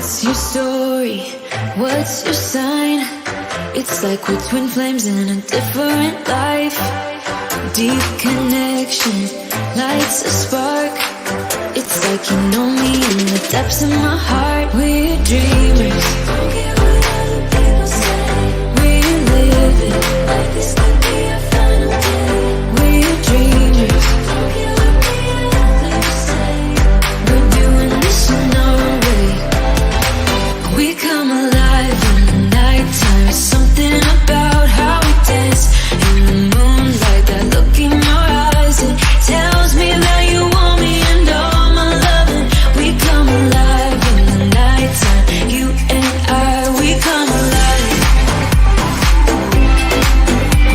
What's your story? What's your sign? It's like we're twin flames in a different life. Deep connection lights a spark. It's like you know me in the depths of my heart. We're dreamers. Don't care what other people say. We're living like this could be a final day. We're dreamers. Don't care what the others say. We're doing this in our way. We come alive in the nighttime. Something about how we dance in the moonlight. That look in your eyes, it tells me that you want me and all my loving. We come alive in the nighttime. You and I, we come alive.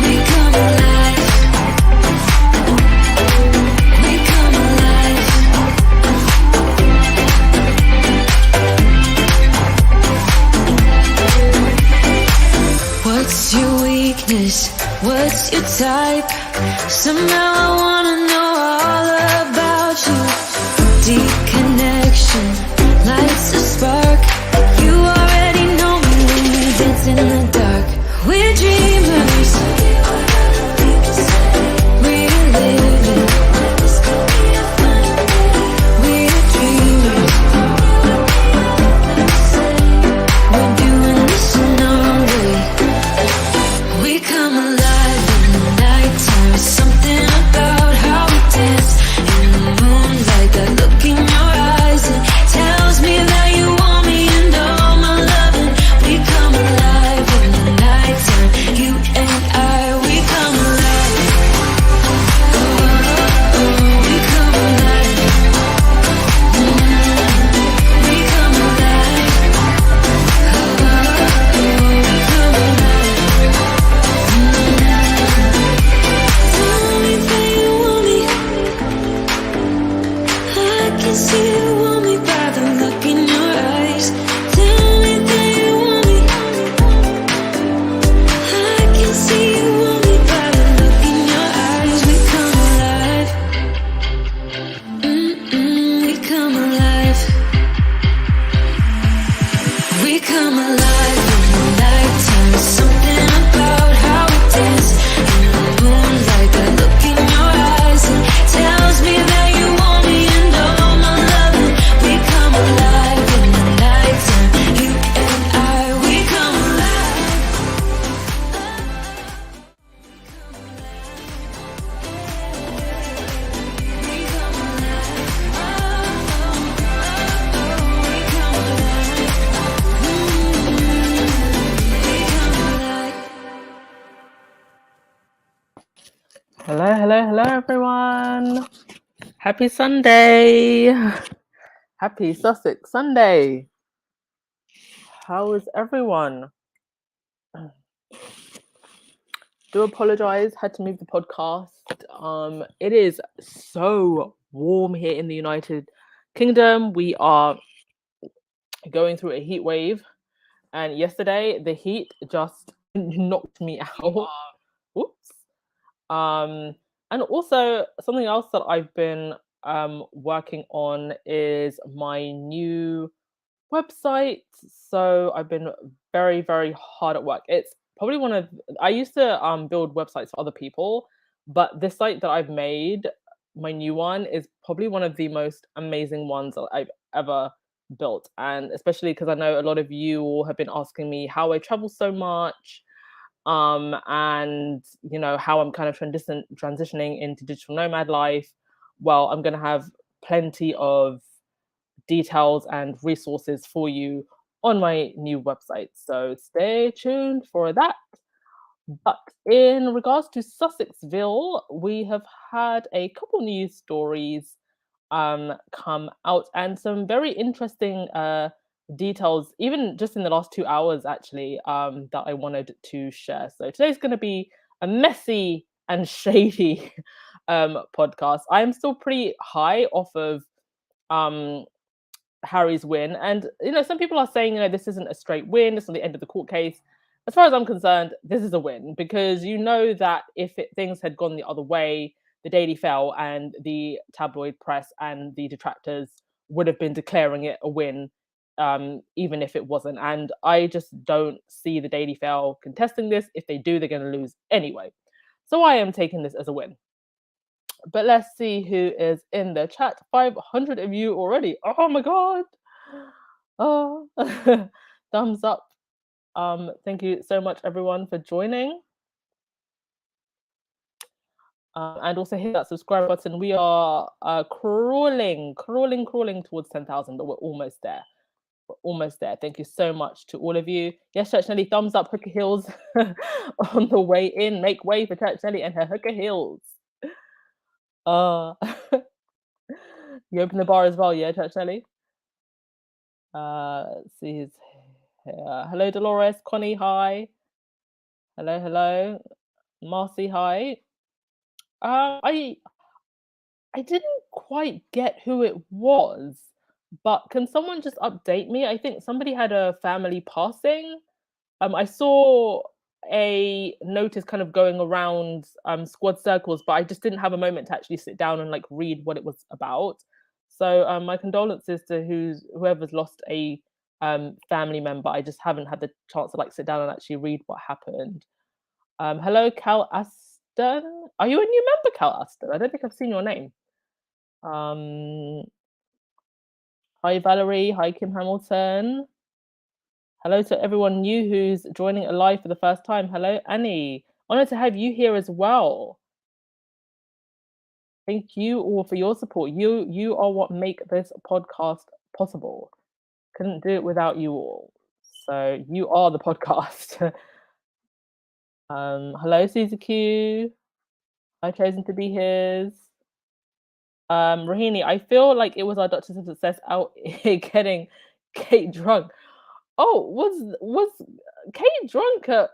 We come alive. We come alive. What's your weakness? What's your type? Somehow I wanna know all about you. Deep connection lights a spark. You already know me when we dance in the dark. We're dreamers. We're living. We're dreamers. We're doing this in our way. We come alive in the nighttime. Something about how we dance in the moonlight. That look in your eyes, it tells me that you want me and all my loving. We come alive in the nighttime. You and I, we come alive. Oh, we come alive. We come alive. Oh, we come alive. Tell me that you want me. I can see you want me by the look in your eyes. Tell me that you want me. I can see you want me by the look in your eyes. We come alive. We come alive. We come alive in the nighttime. Something about how we dance in the moonlight. That look in your eyes, it tells me that you want me and all my loving. We come alive in the nighttime. You and I, we come alive. We come alive. We come alive. Hello, everyone. Happy Sunday. Happy Sussex Sunday. How is everyone? Do apologize, had to move the podcast. It is so warm here in the United Kingdom. We are going through a heat wave, and yesterday the heat just knocked me out. Oops. And also something else that I've been working on is my new website. So I've been very, very hard at work. It's probably I used to build websites for other people, but this site that I've made, my new one, is probably one of the most amazing ones that I've ever built. And especially because I know a lot of you all have been asking me how I travel so much, and you know how I'm kind of transitioning into digital nomad life. Well, I'm going to have plenty of details and resources for you on my new website, so stay tuned for that. But in regards to Sussexville, we have had a couple news stories come out, and some very interesting details, even just in the last 2 hours, actually, that I wanted to share. So today's going to be a messy and shady podcast. I am still pretty high off of Harry's win, and some people are saying this isn't a straight win, it's not the end of the court case. As far as I'm concerned, this is a win, because that if things had gone the other way, the Daily fell and the tabloid press and the detractors would have been declaring it a win even if it wasn't. And I just don't see the Daily Fail contesting this. If they do, they're going to lose anyway. So I am taking this as a win. But let's see who is in the chat. 500 of you already. Oh my god. Oh, thumbs up. Thank you so much, everyone, for joining. And also hit that subscribe button. We are crawling towards 10,000, but we're almost there. We're almost there. Thank you so much to all of you. Yes, Church Nelly, thumbs up, hooker heels on the way in. Make way for Church Nelly and her hooker heels. You open the bar as well, yeah, Church Nelly? Let's see who's here. Hello, Dolores. Connie, hi. Hello. Marcy, hi. I didn't quite get who it was, but can someone just update me? I think somebody had a family passing. I saw a notice kind of going around squad circles, but I just didn't have a moment to actually sit down and like read what it was about. So my condolences to whoever's lost a family member. I just haven't had the chance to like sit down and actually read what happened. Hello, Cal Aston. Are you a new member, Cal Aston? I don't think I've seen your name. Hi, Valerie. Hi, Kim Hamilton. Hello to everyone new who's joining live for the first time. Hello, Annie. Honored to have you here as well. Thank you all for your support. You are what make this podcast possible. Couldn't do it without you all. So you are the podcast. Hello, Susie Q. I've chosen to be his. Rahini, I feel like it was our Doctors of Success out here getting Kate drunk. Oh, was Kate drunk at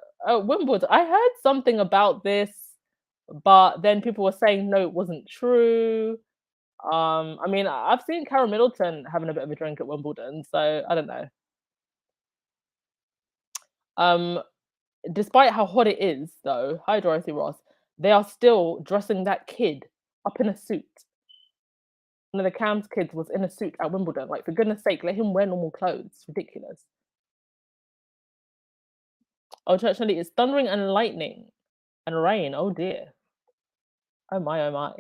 Wimbledon? I heard something about this, but then people were saying no, it wasn't true. I mean, I've seen Cara Middleton having a bit of a drink at Wimbledon, so I don't know. Despite how hot it is, though, hi Dorothy Ross, they are still dressing that kid up in a suit. One of the Cam's kids was in a suit at Wimbledon. Like, for goodness sake, let him wear normal clothes. It's ridiculous. Oh, actually, it's thundering and lightning and rain. Oh dear. Oh my, oh my.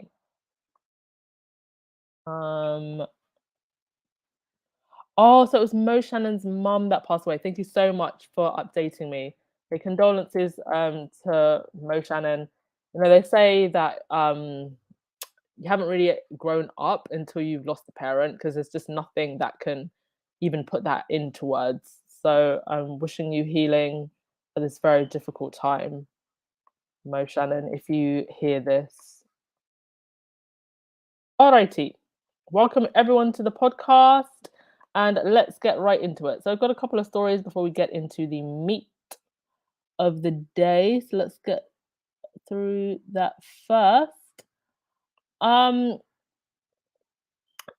Oh, so it was Mo Shannon's mum that passed away. Thank you so much for updating me. The condolences to Mo Shannon. You know, they say that you haven't really grown up until you've lost a parent, because there's just nothing that can even put that into words. So I'm wishing you healing for this very difficult time, Mo Shannon, if you hear this. Alrighty, welcome everyone to the podcast, and let's get right into it. So I've got a couple of stories before we get into the meat of the day. So let's get through that first.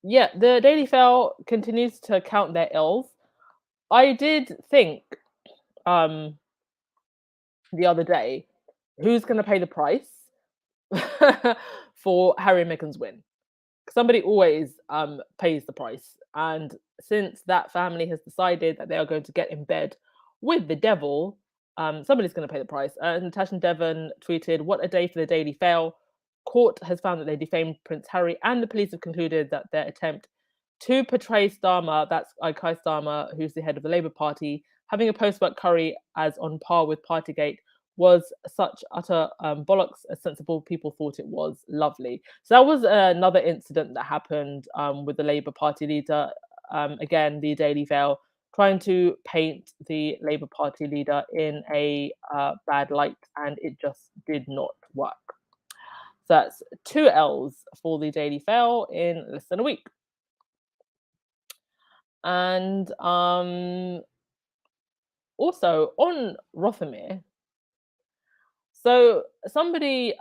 Yeah, the Daily Fail continues to count their ills. I did think the other day, who's going to pay the price for Harry and Meghan's win? Somebody always pays the price. And since that family has decided that they are going to get in bed with the devil, somebody's going to pay the price. Natasha Devon tweeted, "What a day for the Daily Fail. Court has found that they defamed Prince Harry, and the police have concluded that their attempt to portray Starmer, that's Keir Starmer, who's the head of the Labour Party, having a post-work curry as on par with Partygate, was such utter bollocks as sensible people thought it was." Lovely. So that was another incident that happened with the Labour Party leader. Again, the Daily Fail trying to paint the Labour Party leader in a bad light, and it just did not work. So that's 2 L's for the Daily Fail in less than a week. And also on Rothermere, so somebody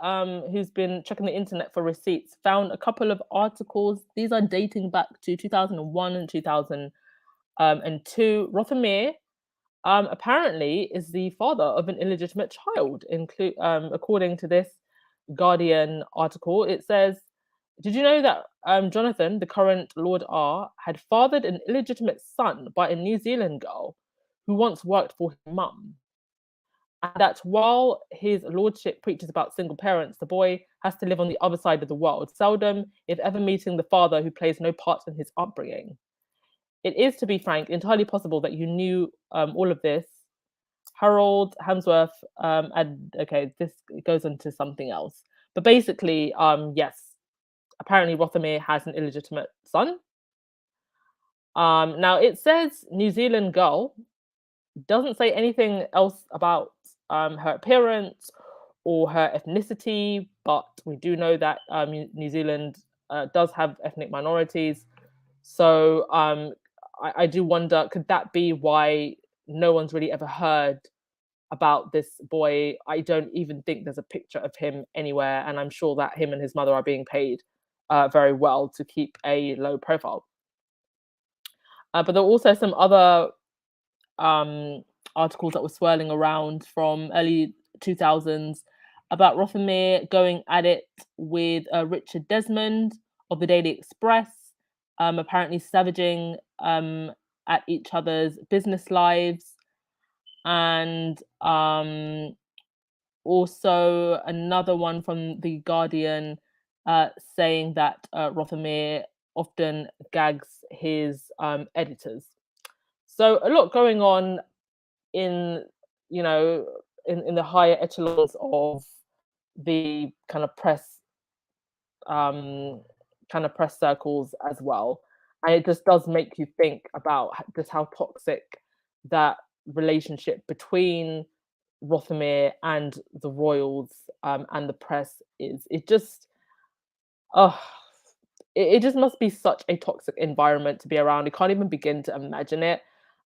who's been checking the internet for receipts found a couple of articles. These are dating back to 2001 and 2002. Rothermere apparently is the father of an illegitimate child, according to this Guardian article. It says Did you know that Jonathan, the current Lord R, had fathered an illegitimate son by a New Zealand girl who once worked for his mum? And that while his lordship preaches about single parents, the boy has to live on the other side of the world, seldom, if ever, meeting the father who plays no part in his upbringing. It is, to be frank, entirely possible that you knew all of this. Harold Hamsworth, and okay, this goes into something else. But basically, yes, apparently Rothermere has an illegitimate son. Now it says New Zealand girl, doesn't say anything else about her appearance or her ethnicity, but we do know that New Zealand does have ethnic minorities. So I do wonder, could that be why no one's really ever heard about this boy? I don't even think there's a picture of him anywhere, and I'm sure that him and his mother are being paid very well to keep a low profile. But there are also some other um, articles that were swirling around from early 2000s about Rothermere going at it with Richard Desmond of the Daily Express, apparently savaging at each other's business lives, and also another one from the Guardian saying that Rothermere often gags his editors. So a lot going on in, you know, in the higher echelons of the um kind of press circles as well. And it just does make you think about just how toxic that relationship between Rothermere and the royals and the press is. It just oh it just must be such a toxic environment to be around. You can't even begin to imagine it.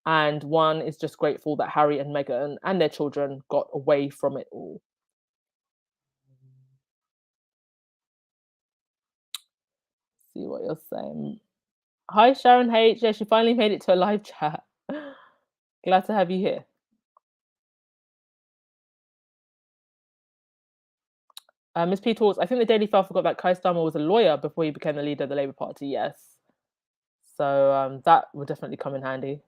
And one is just grateful that Harry and Meghan and their children got away from it all. See what you're saying. Hi, Sharon H. Yeah, she finally made it to a live chat. Glad to have you here. Miss P talks, I think the Daily Mail forgot that Keir Starmer was a lawyer before he became the leader of the Labour Party. Yes. So that would definitely come in handy.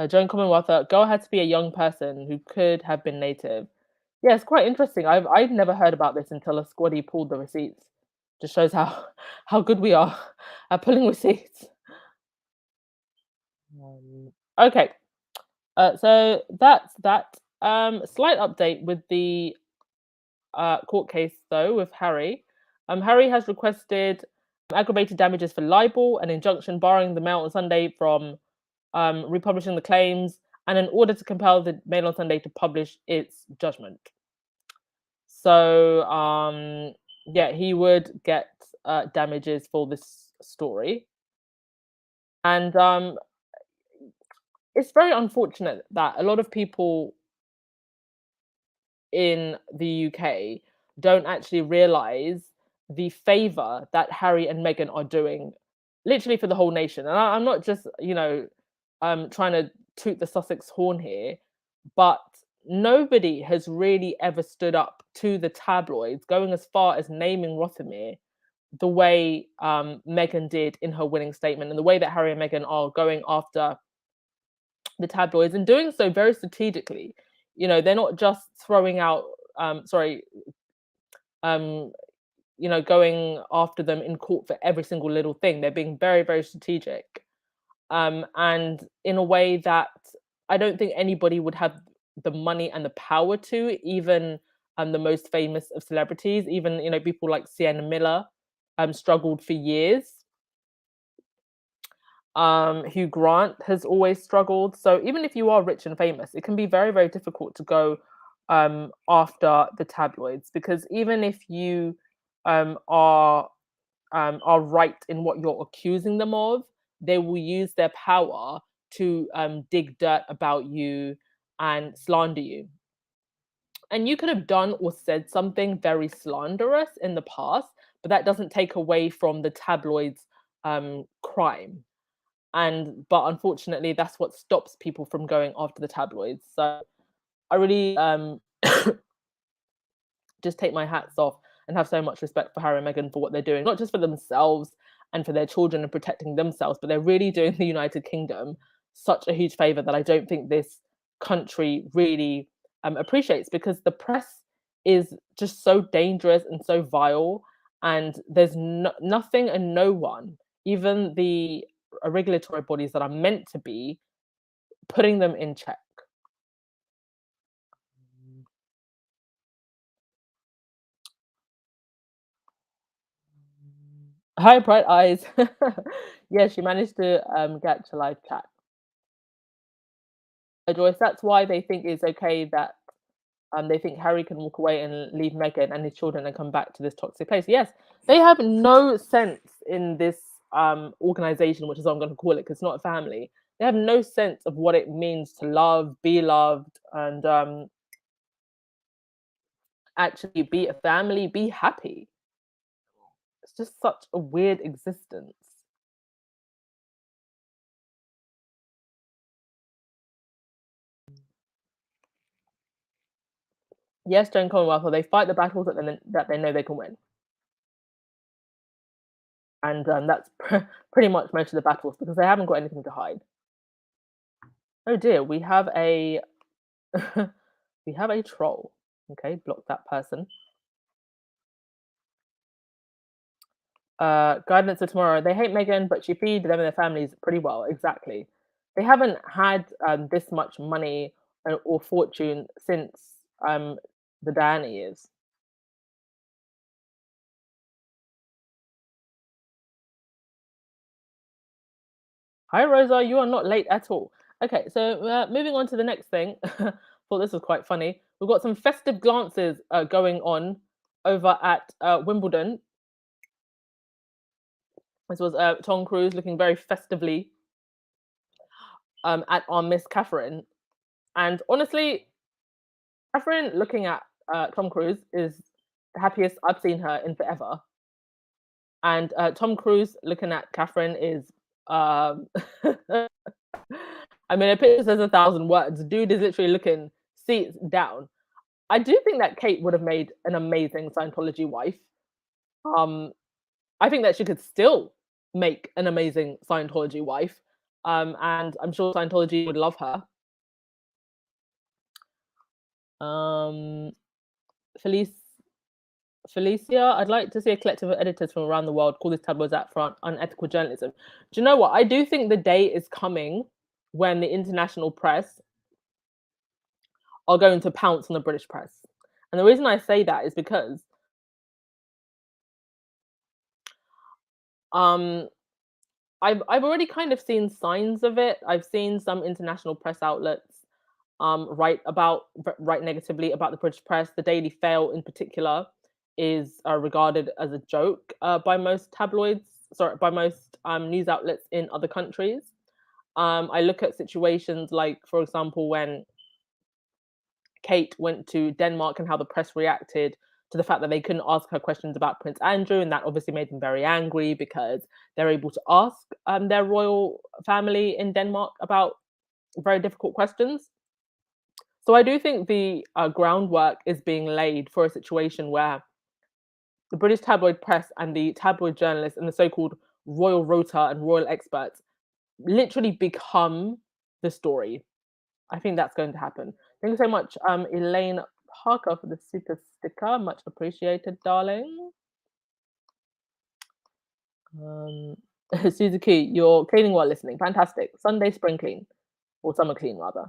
Joan Commonwealth, girl had to be a young person who could have been native. Yeah, it's quite interesting. I've never heard about this until a squaddy pulled the receipts. Just shows how how good we are at pulling receipts. Okay, so that's that. Slight update with the court case though with Harry. Harry has requested aggravated damages for libel, an injunction barring the Mail on Sunday from republishing the claims, and an order to compel the Mail on Sunday to publish its judgment. So yeah, he would get damages for this story, and it's very unfortunate that a lot of people in the UK don't actually realize the favor that Harry and Meghan are doing, literally for the whole nation. And I'm not just, trying to toot the Sussex horn here, but nobody has really ever stood up to the tabloids, going as far as naming Rothermere the way Meghan did in her winning statement, and the way that Harry and Meghan are going after the tabloids and doing so very strategically. They're not just throwing out, sorry, um, going after them in court for every single little thing. They're being very, very strategic, and in a way that I don't think anybody would have the money and the power to, even the most famous of celebrities, even people like Sienna Miller, struggled for years. Hugh Grant has always struggled. So even if you are rich and famous, it can be very, very difficult to go after the tabloids, because even if you are right in what you're accusing them of, they will use their power to dig dirt about you and slander you. And you could have done or said something very slanderous in the past, but that doesn't take away from the tabloids' crime. But unfortunately, that's what stops people from going after the tabloids. So I really just take my hats off and have so much respect for Harry and Meghan for what they're doing, not just for themselves and for their children and protecting themselves, but they're really doing the United Kingdom such a huge favor that I don't think this country really appreciates, because the press is just so dangerous and so vile, and there's nothing and no one, even the regulatory bodies that are meant to be, putting them in check. Hi, Bright Eyes. Yeah, she managed to get to live chat. Joyce, that's why they think it's okay that they think Harry can walk away and leave Meghan and his children and come back to this toxic place. Yes, they have no sense in this organization, which is what I'm going to call it, because it's not a family. They have no sense of what it means to love, be loved, and actually be a family, be happy. It's just such a weird existence. Yes, Joan Commonwealth, they fight the battles that they know they can win. And that's pretty much most of the battles, because they haven't got anything to hide. Oh dear, we have a we have a troll. Okay, block that person. Guidance for tomorrow. They hate Meghan, but she feeds them and their families pretty well. Exactly. They haven't had this much money or fortune since the Diana years. Hi, Rosa. You are not late at all. Okay, so moving on to the next thing. Thought this was quite funny. We've got some festive glances going on over at Wimbledon. This was Tom Cruise looking very festively at our Miss Catherine. And honestly, Catherine looking at Tom Cruise is the happiest I've seen her in forever. And Tom Cruise looking at Catherine is, I mean, a picture says 1,000 words. Dude is literally looking seats down. I do think that Kate would have made an amazing Scientology wife. Um, I think that she could still make an amazing Scientology wife. And I'm sure Scientology would love her. Um, Felice, Felicia, I'd like to see a collective of editors from around the world call this tabloids out for unethical journalism. Do you know what? I do think the day is coming when the international press are going to pounce on the British press. And the reason I say that is because um, I've already kind of seen signs of it. I've seen some international press outlets write negatively about the British press. The Daily Fail, in particular, is regarded as a joke by most tabloids. Sorry, by most news outlets in other countries. I look at situations like, for example, when Kate went to Denmark and how the press reacted to the fact that they couldn't ask her questions about Prince Andrew, and that obviously made them very angry because they're able to ask their royal family in Denmark about very difficult questions. So I do think the groundwork is being laid for a situation where the British tabloid press and the tabloid journalists and the so-called royal rota and royal experts literally become the story. I think that's going to happen. Thank you so much, Elaine Parker, for the super sticker. Much appreciated, darling. Suzuki, you're cleaning while listening. Fantastic. Sunday spring clean, or summer clean, rather.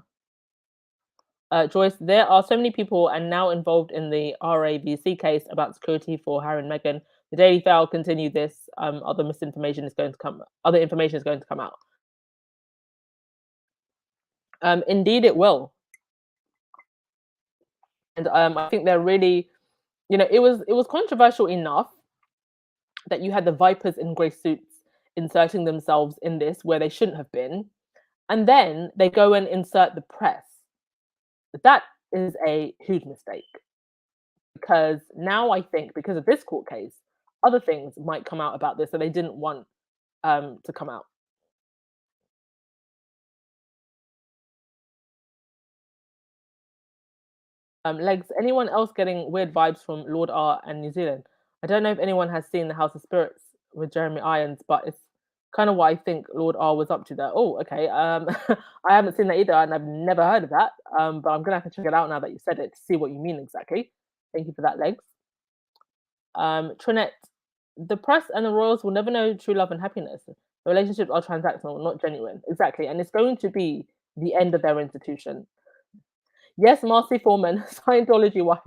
Joyce, there are so many people and now involved in the RAVC case about security for Harry and Meghan. The Daily Fail continue this. Other misinformation is going to come. Other information is going to come out. Indeed, it will. And I think they're really, it was controversial enough that you had the vipers in grey suits inserting themselves in this where they shouldn't have been, and then they go and insert the press. That is a huge mistake, because now I think, because of this court case, other things might come out about this that they didn't want to come out. Legs, anyone else getting weird vibes from Lord R and New Zealand? I don't know if anyone has seen the House of Spirits with Jeremy Irons, but it's kind of what I think Lord R was up to there. Oh, okay. I haven't seen that either, and I've never heard of that. But I'm gonna have to check it out now that you said it to see what you mean exactly. Thank you for that, Legs. Trinette, the press and the royals will never know true love and happiness. Relationships are transactional, not genuine. Exactly, and it's going to be the end of their institution. Yes, Marcy Foreman, Scientology wife.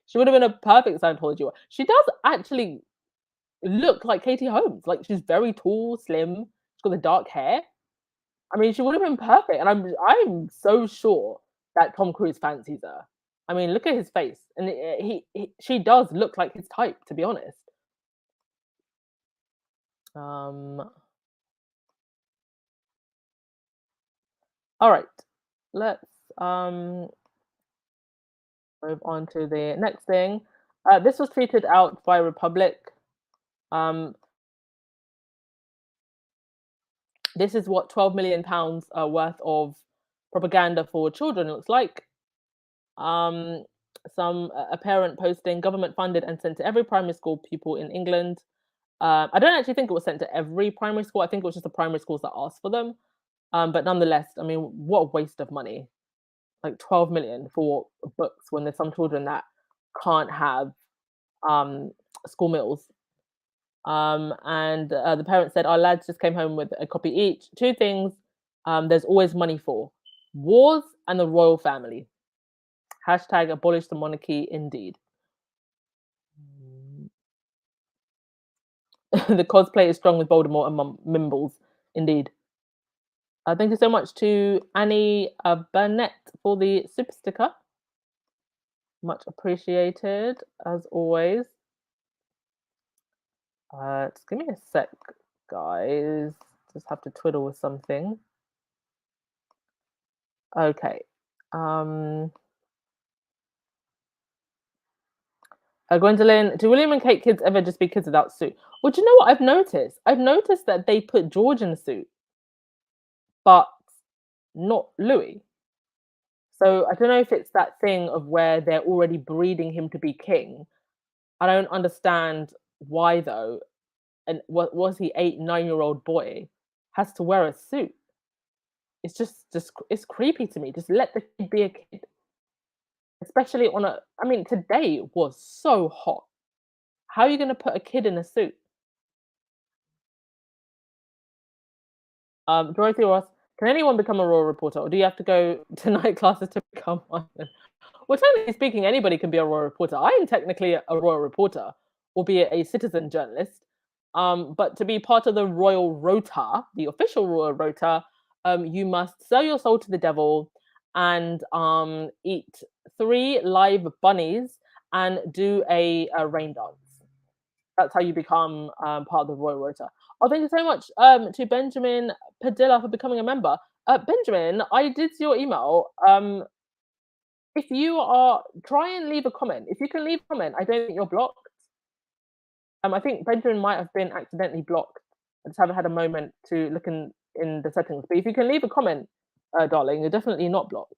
She would have been a perfect Scientology wife. She does actually look like Katie Holmes. Like she's very tall, slim. She's got the dark hair. I mean, she would have been perfect. And I'm so sure that Tom Cruise fancies her. I mean, look at his face, and she does look like his type, to be honest. Um. All right, let's move on to the next thing. This was tweeted out by Republic. Um, this is what £12 million worth of propaganda for children looks like. Um, a parent posting government funded and sent to every primary school pupil in England. I don't actually think it was sent to every primary school. I think it was just the primary schools that asked for them. But nonetheless, I mean, what a waste of money! Like 12 million for books when there's some children that can't have um, school meals. And the parents said, our lads just came home with a copy each. Two things there's always money for: wars and the royal family. Hashtag abolish the monarchy indeed. The cosplay is strong with Voldemort and Mimbles, indeed. Thank you so much to Annie Burnett for the super sticker. Much appreciated, as always. Just give me a sec, guys. Just have to twiddle with something. Okay. Gwendolyn, do William and Kate kids ever just be kids without suit? Well, do you know what I've noticed? I've noticed that they put George in a suit, but not Louis. So I don't know if it's that thing of where they're already breeding him to be king. I don't understand why though. And what was he 8, 9-year-old boy has to wear a suit? It's just it's creepy to me. Just let the kid be a kid, especially on a. I mean, today was so hot. How are you going to put a kid in a suit? Dorothy Ross, can anyone become a royal reporter, or do you have to go to night classes to become one? Well, technically speaking, anybody can be a royal reporter. I am technically a royal reporter, albeit a citizen journalist. But to be part of the royal rota, the official royal rota, you must sell your soul to the devil and eat 3 live bunnies and do a rain dance. That's how you become part of the royal rota. Oh, thank you so much to Benjamin Padilla for becoming a member. Benjamin, I did see your email. If you are, try and leave a comment. If you can leave a comment, I don't think you're blocked. I think Benjamin might have been accidentally blocked. I just haven't had a moment to look in the settings. But if you can leave a comment, darling, you're definitely not blocked.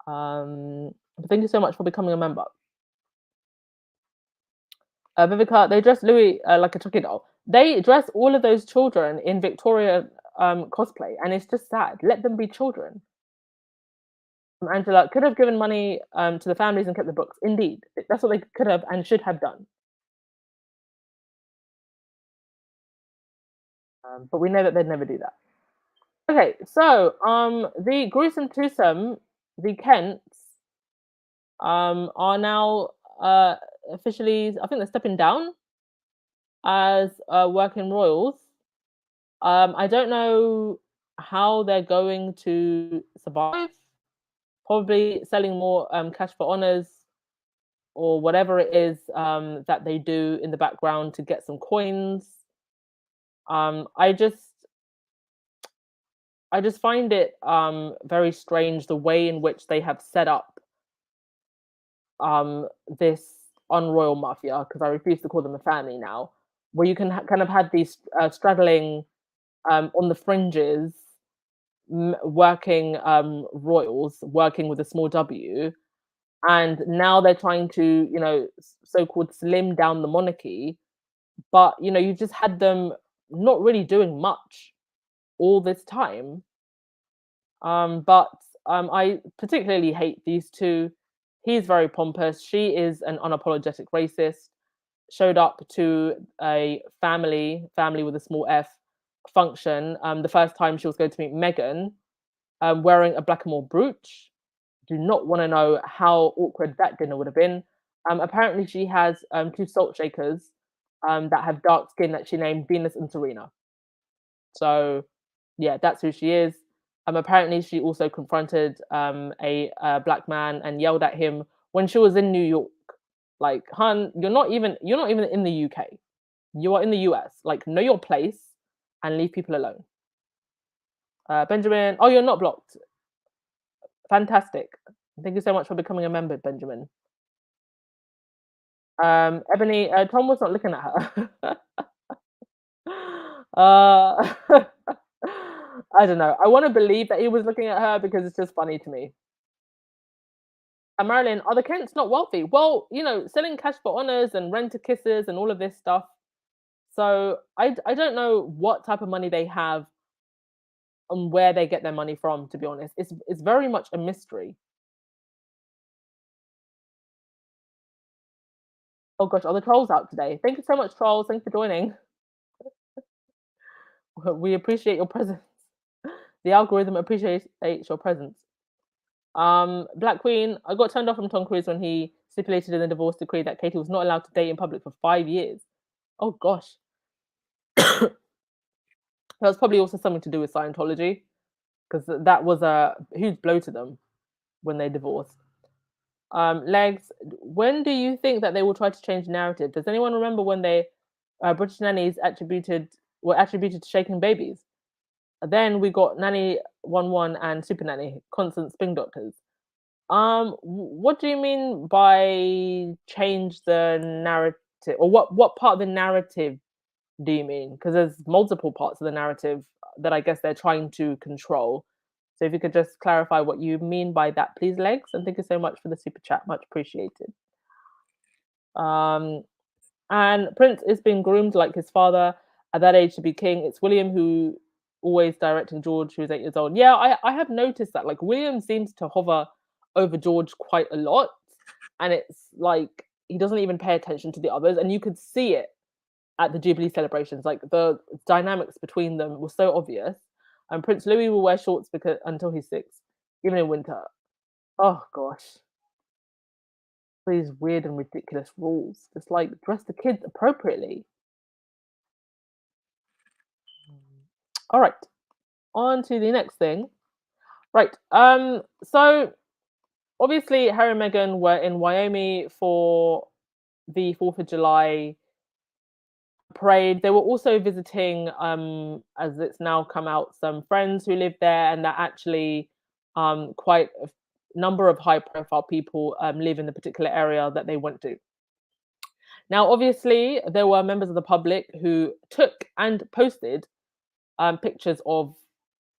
Thank you so much for becoming a member. Vivica, they dress Louis like a Chucky doll. They dress all of those children in Victoria cosplay, and it's just sad. Let them be children. Angela could have given money to the families and kept the books. Indeed, that's what they could have and should have done. But we know that they'd never do that. Okay, so the gruesome twosome, the Kents, are now officially, I think they're stepping down as working royals. I don't know how they're going to survive. Probably selling more cash for honors or whatever it is that they do in the background to get some coins. I just find it very strange the way in which they have set up this unroyal mafia, because I refuse to call them a family now, where you can kind of have these straddling on the fringes working royals working with a small W, and now they're trying to, so-called slim down the monarchy. But you just had them not really doing much all this time. But I particularly hate these two. He's very pompous. She is an unapologetic racist. Showed up to a family with a small F function. The first time she was going to meet Meghan, wearing a blackamoor brooch. Do not want to know how awkward that dinner would have been. Apparently, she has two salt shakers that have dark skin that she named Venus and Serena. So, yeah, that's who she is. Apparently, she also confronted a black man and yelled at him when she was in New York. Like, hun, you're not even in the UK. You are in the US. Like, know your place and leave people alone. Benjamin, oh, you're not blocked. Fantastic. Thank you so much for becoming a member, Benjamin. Ebony, Tom was not looking at her. uh, I don't know. I want to believe that he was looking at her because it's just funny to me. Marilyn, are the Kents not wealthy? Well, selling cash for honors and rent to kisses and all of this stuff. So I don't know what type of money they have and where they get their money from, to be honest. It's very much a mystery. Oh gosh, are the trolls out today? Thank you so much, trolls. Thanks for joining. We appreciate your presence. The algorithm appreciates your presence. Black Queen, I got turned off from Tom Cruise when he stipulated in the divorce decree that Katie was not allowed to date in public for 5 years. Oh gosh. That was probably also something to do with Scientology, because that was a huge blow to them when they divorced. Legs, when do you think that they will try to change the narrative? Does anyone remember when they British nannies were attributed to shaking babies? Then we got Nanny 11 and Super Nanny, constant spin doctors. What do you mean by change the narrative, or what part of the narrative do you mean? Because there's multiple parts of the narrative that I guess they're trying to control. So if you could just clarify what you mean by that, please, Legs. And thank you so much for the super chat, much appreciated. And Prince is being groomed like his father at that age to be king. It's William who always directing George, who's 8 years old. Yeah, I have noticed that. Like, William seems to hover over George quite a lot, and it's like he doesn't even pay attention to the others, and you could see it at the Jubilee celebrations. Like, the dynamics between them was so obvious. And Prince Louis will wear shorts until he's 6, even in winter. Oh gosh, these weird and ridiculous rules. Just like dress the kids appropriately. All right, on to the next thing. Right. So obviously Harry and Meghan were in Wyoming for the 4th of July parade. They were also visiting, as it's now come out, some friends who live there, and that actually quite a number of high profile people live in the particular area that they went to. Now, obviously, there were members of the public who took and posted pictures of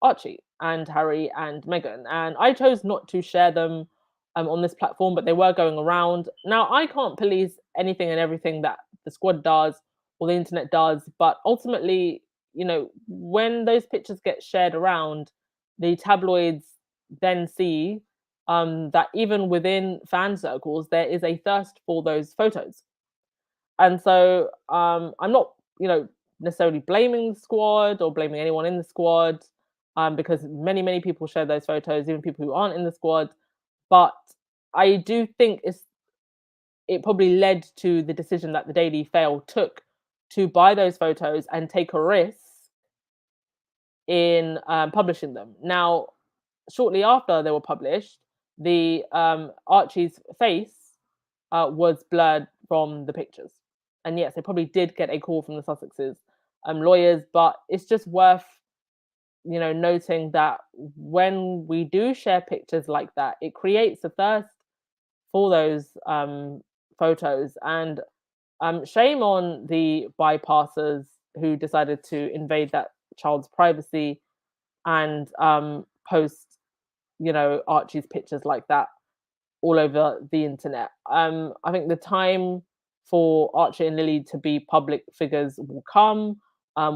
Archie and Harry and Meghan, and I chose not to share them on this platform, but they were going around. Now, I can't police anything and everything that the squad does or the internet does, but ultimately, when those pictures get shared around, the tabloids then see that even within fan circles, there is a thirst for those photos. And so I'm not, necessarily blaming the squad or blaming anyone in the squad, because many, many people share those photos, even people who aren't in the squad. But I do think it probably led to the decision that the Daily Fail took to buy those photos and take a risk in publishing them. Now, shortly after they were published, the Archie's face was blurred from the pictures. And yes, they probably did get a call from the Sussexes lawyers, but it's just worth noting that when we do share pictures like that, it creates a thirst for those photos. And shame on the bypassers who decided to invade that child's privacy and post, Archie's pictures like that all over the internet. I think the time for Archie and Lily to be public figures will come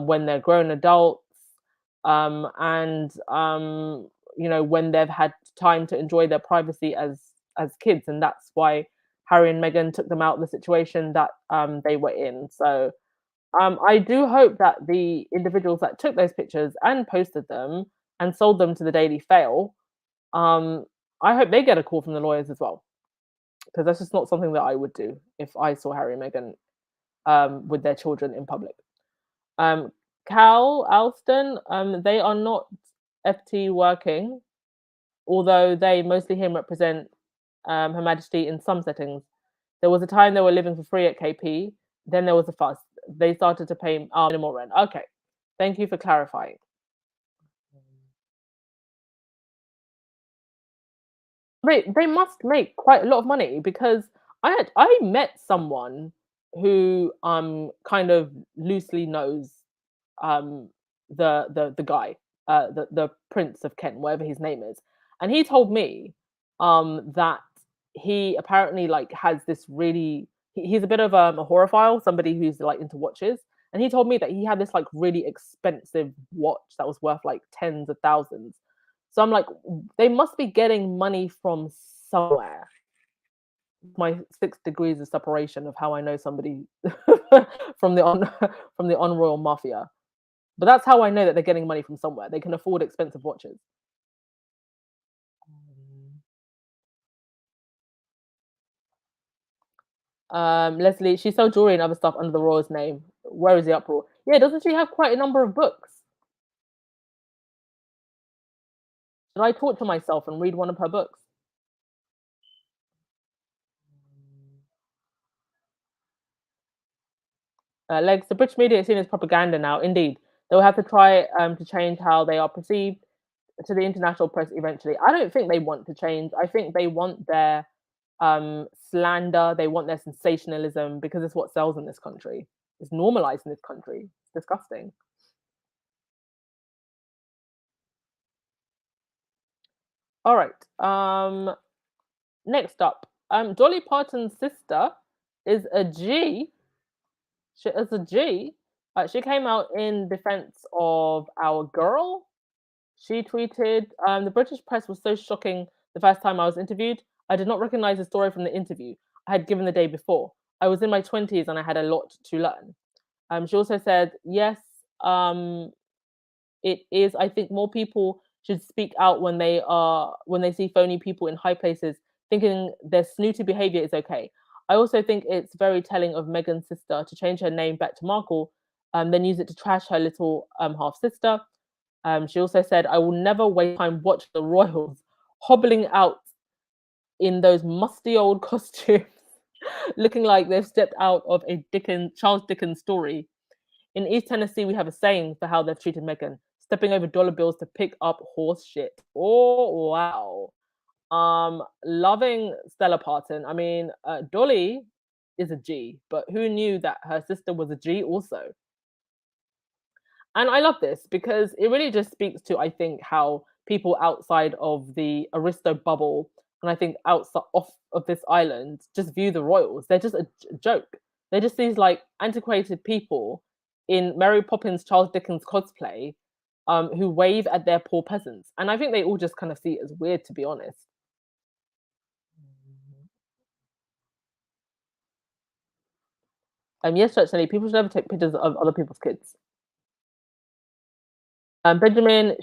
when they're grown adults, and when they've had time to enjoy their privacy as kids, and that's why Harry and Meghan took them out of the situation that they were in. So I do hope that the individuals that took those pictures and posted them and sold them to the Daily Fail, um, I hope they get a call from the lawyers as well, because that's just not something that I would do if I saw Harry and Meghan with their children in public. Um, Cal Alston, they are not FT working, although they, mostly him, represent Her Majesty in some settings. There was a time they were living for free at KP. Then there was a fuss. They started to pay minimal rent. Okay, thank you for clarifying. They must make quite a lot of money, because I met someone who kind of loosely knows um the guy, the Prince of Kent, whatever his name is, and he told me that he apparently like has this really he's a bit of a horophile, somebody who's like into watches, and he told me that he had this like really expensive watch that was worth like tens of thousands. So I'm like, they must be getting money from somewhere. My 6 degrees of separation of how I know somebody from the on from the on royal mafia. But that's how I know that they're getting money from somewhere. They can afford expensive watches. Leslie, she sold jewelry and other stuff under the royal's name. Where is the uproar? Yeah, doesn't she have quite a number of books? Should I torture myself and read one of her books? Legs, the British media is seen as propaganda now. Indeed, they'll have to try to change how they are perceived to the international press eventually. I don't think they want to change. I think they want their slander, they want their sensationalism, because it's what sells in this country. It's normalized in this country. It's disgusting. All right. Next up, Dolly Parton's sister is a G. She is a G. She came out in defense of our girl. She tweeted, the British press was so shocking the first time I was interviewed. I did not recognize the story from the interview I had given the day before. I was in my 20s and I had a lot to learn. She also said, yes, it is. I think more people should speak out when they see phony people in high places, thinking their snooty behavior is okay. I also think it's very telling of Meghan's sister to change her name back to Markle, then use it to trash her little half sister. She also said, I will never waste time watching the royals hobbling out in those musty old costumes, looking like they've stepped out of a Charles Dickens story. In East Tennessee, we have a saying for how they've treated Meghan: stepping over dollar bills to pick up horse shit. Oh, wow. Loving Stella Parton. I mean, Dolly is a G, but who knew that her sister was a G also? And I love this because it really just speaks to, I think, how people outside of the Aristo bubble, and I think outside off of this island, just view the royals. They're just a joke. They're just these like antiquated people in Mary Poppins, Charles Dickens cosplay, who wave at their poor peasants. And I think they all just kind of see it as weird, to be honest. Yes, certainly, people should never take pictures of other people's kids. Benjamin,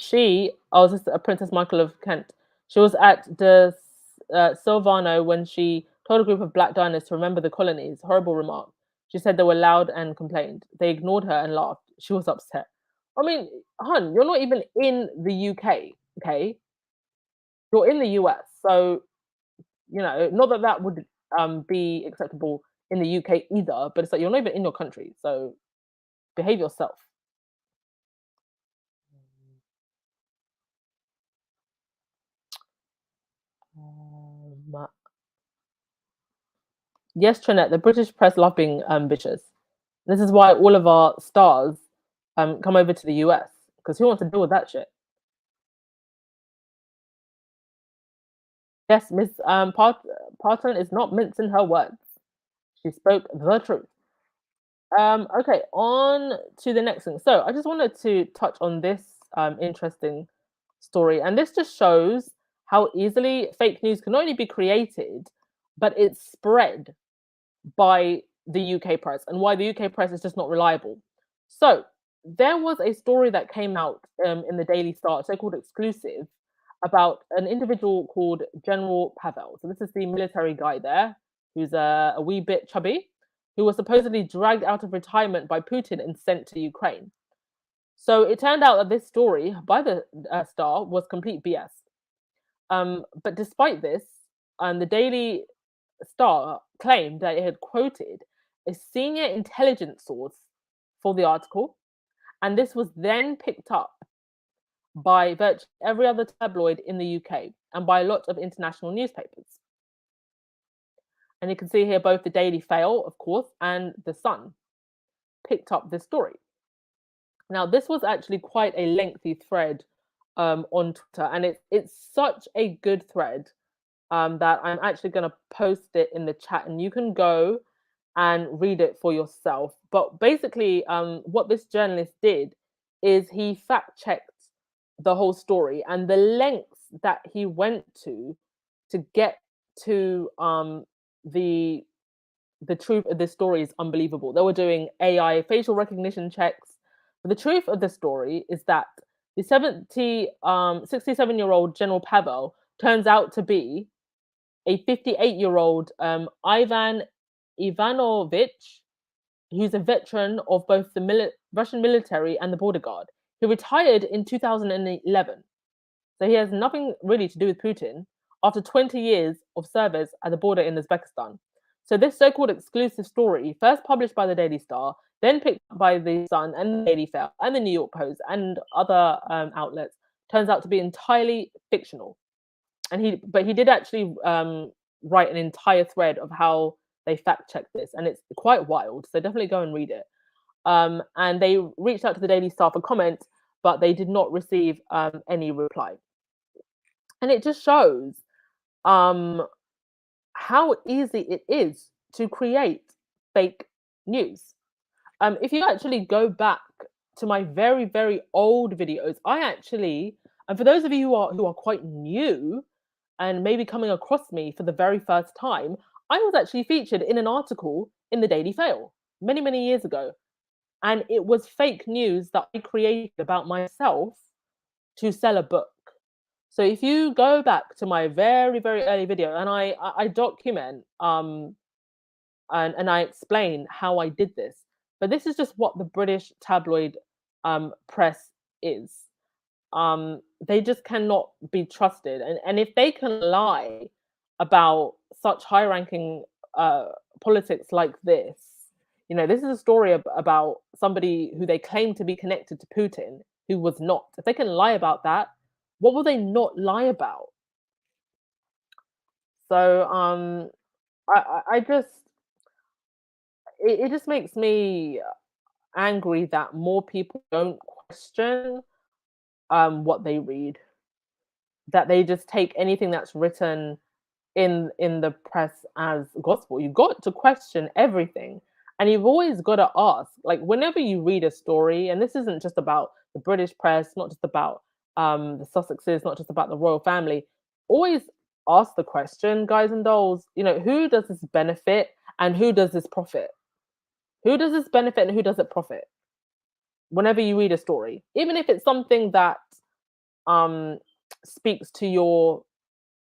was just a Princess Michael of Kent. She was at the Silvano when she told a group of black diners to remember the colonies. Horrible remark. She said they were loud and complained. They ignored her and laughed. She was upset. I mean, hun, you're not even in the UK, okay? You're in the US. So, not that that would be acceptable in the UK either, but it's like you're not even in your country. So behave yourself. Um, yes, Trinette, the British press love being ambitious. This is why all of our stars come over to the US, because who wants to deal with that shit? Yes, Miss Parton is not mincing her words. She spoke the truth. Okay, on to the next thing. So I just wanted to touch on this interesting story, and this just shows how easily fake news can not only be created, but it's spread by the UK press, and why the UK press is just not reliable. So there was a story that came out in the Daily Star, so-called exclusive, about an individual called General Pavel. So this is the military guy there, who's a wee bit chubby, who was supposedly dragged out of retirement by Putin and sent to Ukraine. So it turned out that this story by the Star was complete BS. But despite this, the Daily Star claimed that it had quoted a senior intelligence source for the article, and this was then picked up by virtually every other tabloid in the UK and by a lot of international newspapers. And you can see here both the Daily Fail, of course, and the Sun picked up this story. Now, this was actually quite a lengthy thread on Twitter, and it's such a good thread that I'm actually going to post it in the chat, and you can go and read it for yourself. But basically, what this journalist did is he fact checked the whole story and the lengths that he went to get to the the truth of this story is unbelievable. They were doing AI facial recognition checks. But the truth of the story is that the 67-year-old General Pavel turns out to be a 58-year-old Ivan Ivanovich, who's a veteran of both the Russian military and the border guard. He retired in 2011. So he has nothing really to do with Putin after 20 years of service at the border in Uzbekistan. So this so-called exclusive story, first published by the Daily Star, then picked up by the Sun and the Daily Fail and the New York Post and other outlets, turns out to be entirely fictional. And he did actually write an entire thread of how they fact checked this, and it's quite wild. So definitely go and read it. And they reached out to the Daily Star for comment, but they did not receive any reply. And it just shows how easy it is to create fake news. If you actually go back to my very, very old videos, I actually, and for those of you who are quite new and maybe coming across me for the very first time, I was actually featured in an article in the Daily Fail many, many years ago. And it was fake news that I created about myself to sell a book. So if you go back to my very, very early video, and I document and I explain how I did this. But this is just what the British tabloid press is. They just cannot be trusted. And if they can lie about such high ranking politics like this, this is a story about somebody who they claim to be connected to Putin, who was not. If they can lie about that, what will they not lie about? So I just it just makes me angry that more people don't question what they read, that they just take anything that's written in the press as gospel. You've got to question everything, and you've always got to ask, like, whenever you read a story, and this isn't just about the British press, not just about the Sussexes, not just about the royal family. Always ask the question, guys and dolls, who does this benefit and who does this profit? Who does this benefit and who does it profit? Whenever you read a story, even if it's something that speaks to your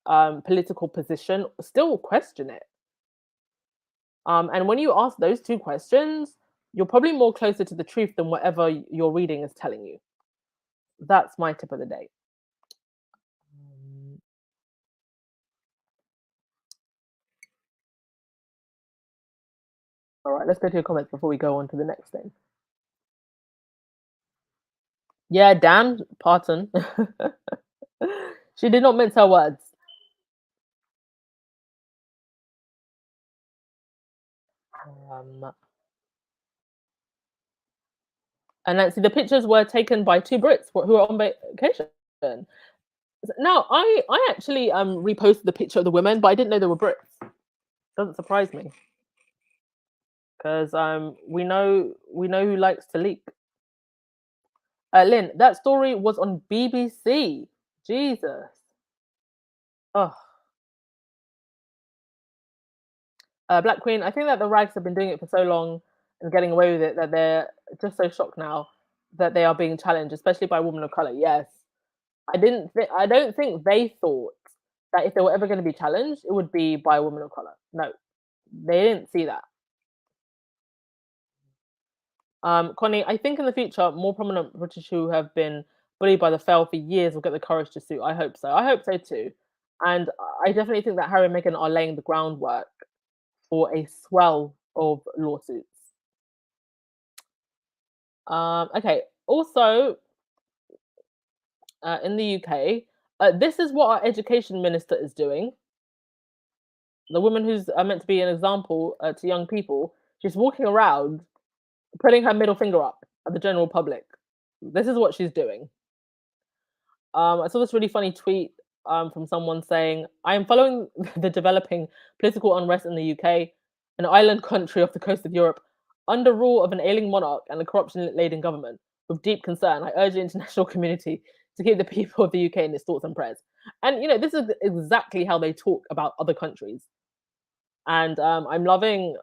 political position, still question it. And when you ask those two questions, you're probably more closer to the truth than whatever your reading is telling you. That's my tip of the day. All right, let's go to your comments before we go on to the next thing. Yeah, damn, Parton. She did not mince her words. And Nancy, the pictures were taken by two Brits who were on vacation. No, I actually reposted the picture of the women, but I didn't know they were Brits. Doesn't surprise me because we know who likes to leak. Lynn, that story was on BBC. Jesus. Oh, Black Queen. I think that the rags have been doing it for so long and getting away with it that they're just so shocked now that they are being challenged, especially by women of color. Yes, I don't think they thought that if they were ever going to be challenged, it would be by a woman of color. No, they didn't see that. Connie, I think in the future, more prominent British who have been bullied by the fail for years will get the courage to sue. I hope so. I hope so too. And I definitely think that Harry and Meghan are laying the groundwork for a swell of lawsuits. Okay. Also, in the UK, this is what our education minister is doing. The woman who's meant to be an example to young people, she's walking around putting her middle finger up at the general public. This is what she's doing. I saw this really funny tweet from someone saying, I am following the developing political unrest in the UK, an island country off the coast of Europe, under rule of an ailing monarch and a corruption laden government. With deep concern, I urge the international community to keep the people of the UK in its thoughts and prayers. And, this is exactly how they talk about other countries. And I'm loving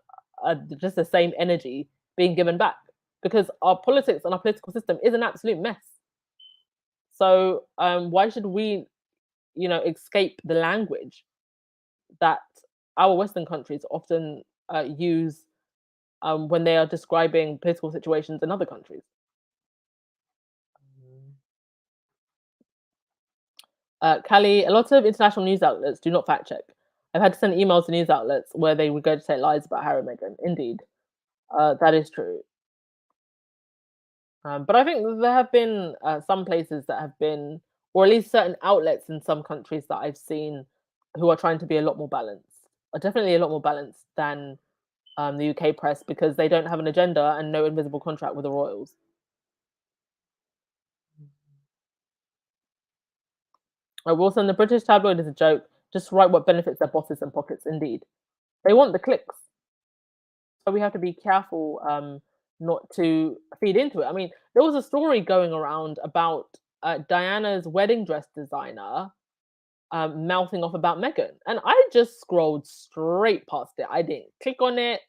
just the same energy being given back because our politics and our political system is an absolute mess. So why should we, escape the language that our Western countries often use when they are describing political situations in other countries? Callie, a lot of international news outlets do not fact check. I've had to send emails to news outlets where they regurgitate lies about Harry and Meghan. Indeed, that is true. But I think there have been some places that have been, or at least certain outlets in some countries that I've seen who are trying to be a lot more balanced, or definitely a lot more balanced than the UK press because they don't have an agenda and no invisible contract with the royals. Wilson, the British tabloid is a joke. Just write what benefits their bosses and pockets. Indeed, they want the clicks, so we have to be careful not to feed into it. I mean, there was a story going around about Diana's wedding dress designer mouthing off about Meghan, and I just scrolled straight past it. I didn't click on it.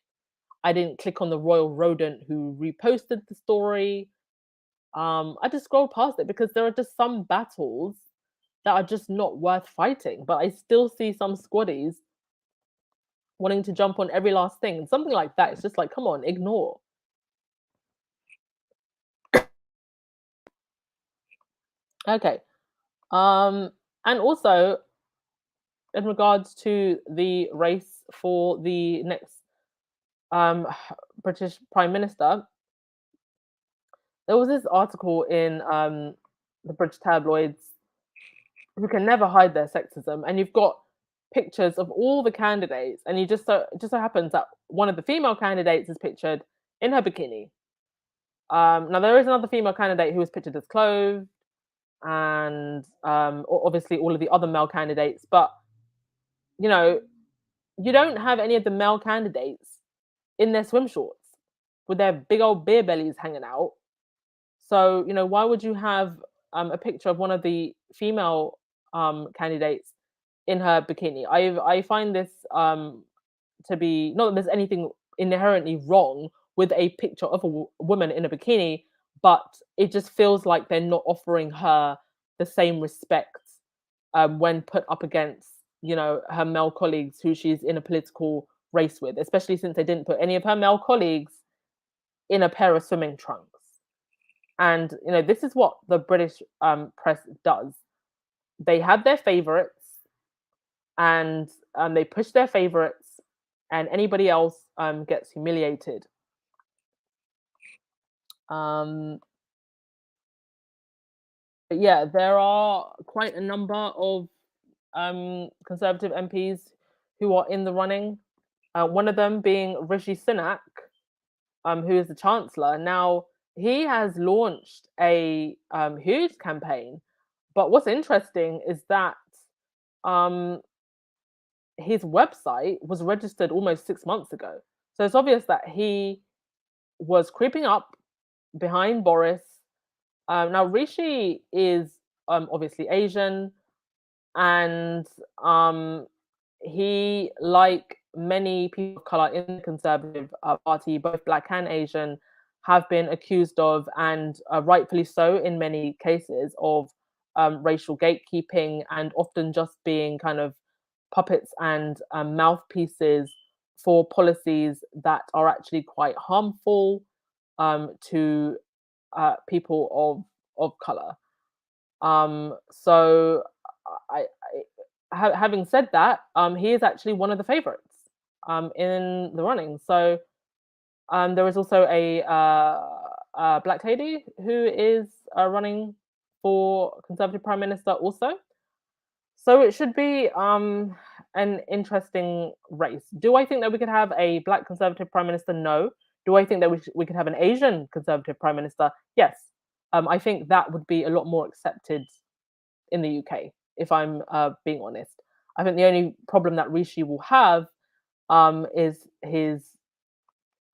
I didn't click on the royal rodent who reposted the story. I just scrolled past it because there are just some battles that are just not worth fighting. But I still see some squaddies wanting to jump on every last thing. And something like that, it's just like, come on, ignore. Okay. And also, in regards to the race for the next um, British Prime Minister, there was this article in the British tabloids who can never hide their sexism, and you've got pictures of all the candidates, and it just so happens that one of the female candidates is pictured in her bikini. Now there is another female candidate who is pictured as clothed, and obviously all of the other male candidates, but you know you don't have any of the male candidates in their swim shorts with their big old beer bellies hanging out. So, why would you have a picture of one of the female candidates in her bikini? I find this to be not that there's anything inherently wrong with a picture of a woman in a bikini, but it just feels like they're not offering her the same respect when put up against her male colleagues who she's in a political race with, especially since they didn't put any of her male colleagues in a pair of swimming trunks. And this is what the British press does. They have their favorites, and they push their favorites, and anybody else gets humiliated. But yeah, there are quite a number of Conservative MPs who are in the running. One of them being Rishi Sunak, who is the Chancellor. Now, he has launched a huge campaign But what's interesting is that um, his website was registered almost 6 months ago. So it's obvious that he was creeping up behind Boris. Now, Rishi is obviously Asian, and he, like many people of color in the Conservative Party, both black and Asian, have been accused of, and rightfully so in many cases, of racial gatekeeping and often just being kind of puppets and mouthpieces for policies that are actually quite harmful to people of color. So having said that, he is actually one of the favorites in the running. So there is also a black lady who is running for Conservative Prime Minister also. So it should be an interesting race. Do I think that we could have a black Conservative Prime Minister? No. Do I think that we could have an Asian Conservative Prime Minister? Yes. I think that would be a lot more accepted in the UK, if I'm being honest. I think the only problem that Rishi will have is his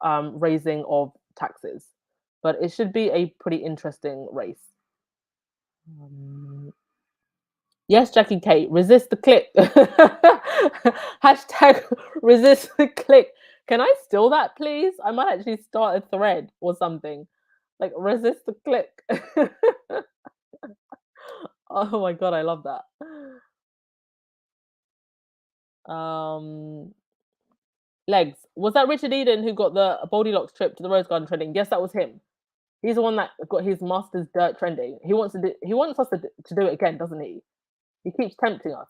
raising of taxes, but it should be a pretty interesting race. Um, yes, Jackie Kate, resist the click. Hashtag resist the click. Can I steal that, please? I might actually start a thread or something. Like resist the click. Oh my god, I love that. Um, Legs. Was that Richard Eden who got the Goldilocks trip to the Rose Garden trending? Yes, that was him. He's the one that got his Masters Dirt trending. He wants to do. He wants us to do it again, doesn't he? He keeps tempting us.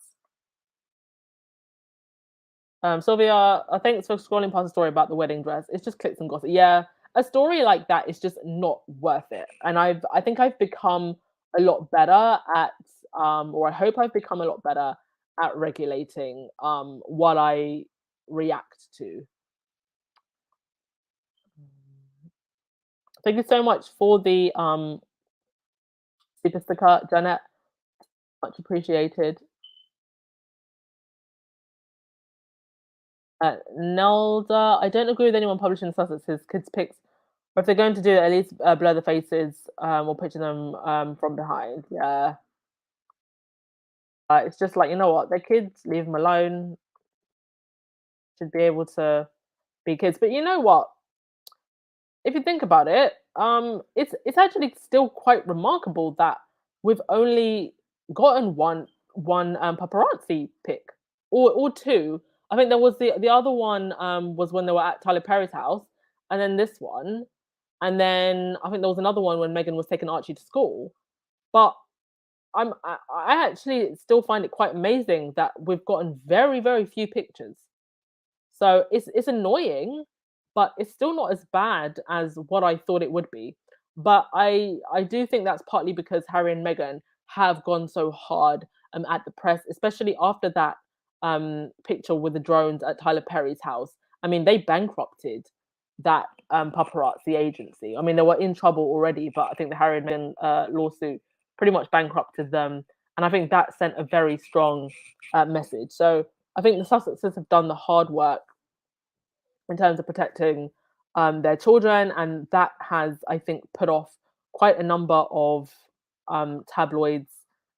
Sylvia, thanks for scrolling past the story about the wedding dress. It's just clicks and gossip. Yeah, a story like that is just not worth it. And I think I've become a lot better at, or I hope I've become a lot better at regulating what I react to. Thank you so much for the super sticker, Janet. Much appreciated. Nelda, I don't agree with anyone publishing Sussex's kids' pics. But if they're going to do it, at least blur the faces or picture them from behind. Yeah. It's just like, you know what? They're kids, leave them alone. Should be able to be kids. But you know what? If you think about it, it's actually still quite remarkable that we've only gotten one paparazzi pic or two. I think there was the other one was when they were at Tyler Perry's house, and then this one, and then I think there was another one when Megan was taking Archie to school. But I actually still find it quite amazing that we've gotten very few pictures. So it's annoying, but it's still not as bad as what I thought it would be. But I do think that's partly because Harry and Meghan have gone so hard at the press, especially after that picture with the drones at Tyler Perry's house. I mean, they bankrupted that paparazzi agency. I mean, they were in trouble already, but I think the Harry and Meghan lawsuit pretty much bankrupted them, and I think that sent a very strong message. So I think the Sussexes have done the hard work in terms of protecting their children, and that has, I think, put off quite a number of tabloids,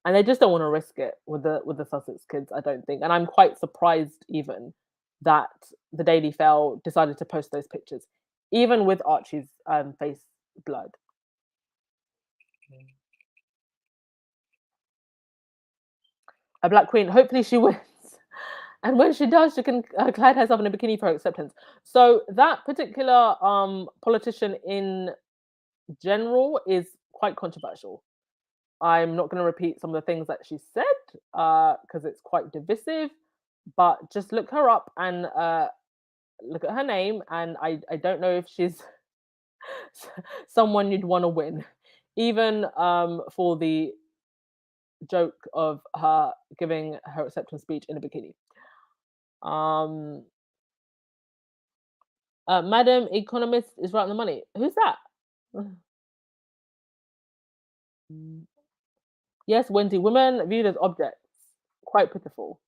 and they just don't want to risk it with the Sussex kids, I don't think. And I'm quite surprised even that the Daily Fail decided to post those pictures, even with Archie's face blurred. A Black Queen, hopefully she wins. And when she does, she can clad herself in a bikini for her acceptance. So that particular politician in general is quite controversial. I'm not going to repeat some of the things that she said because it's quite divisive, but just look her up and look at her name. And I don't know if she's someone you'd want to win, even for the joke of her giving her acceptance speech in a bikini. Um, Madam Economist is right on the money. Who's that? Yes, Wendy, women viewed as objects. Quite pitiful.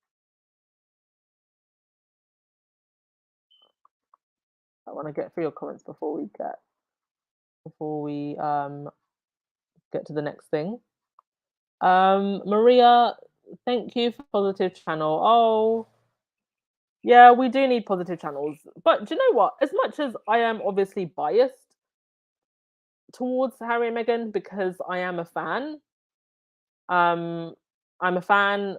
I want to get through your comments before we get to the next thing. Maria, thank you for positive channel. Oh, yeah, we do need positive channels. But do you know what? As much as I am obviously biased towards Harry and Meghan because I am a fan, um, I'm a fan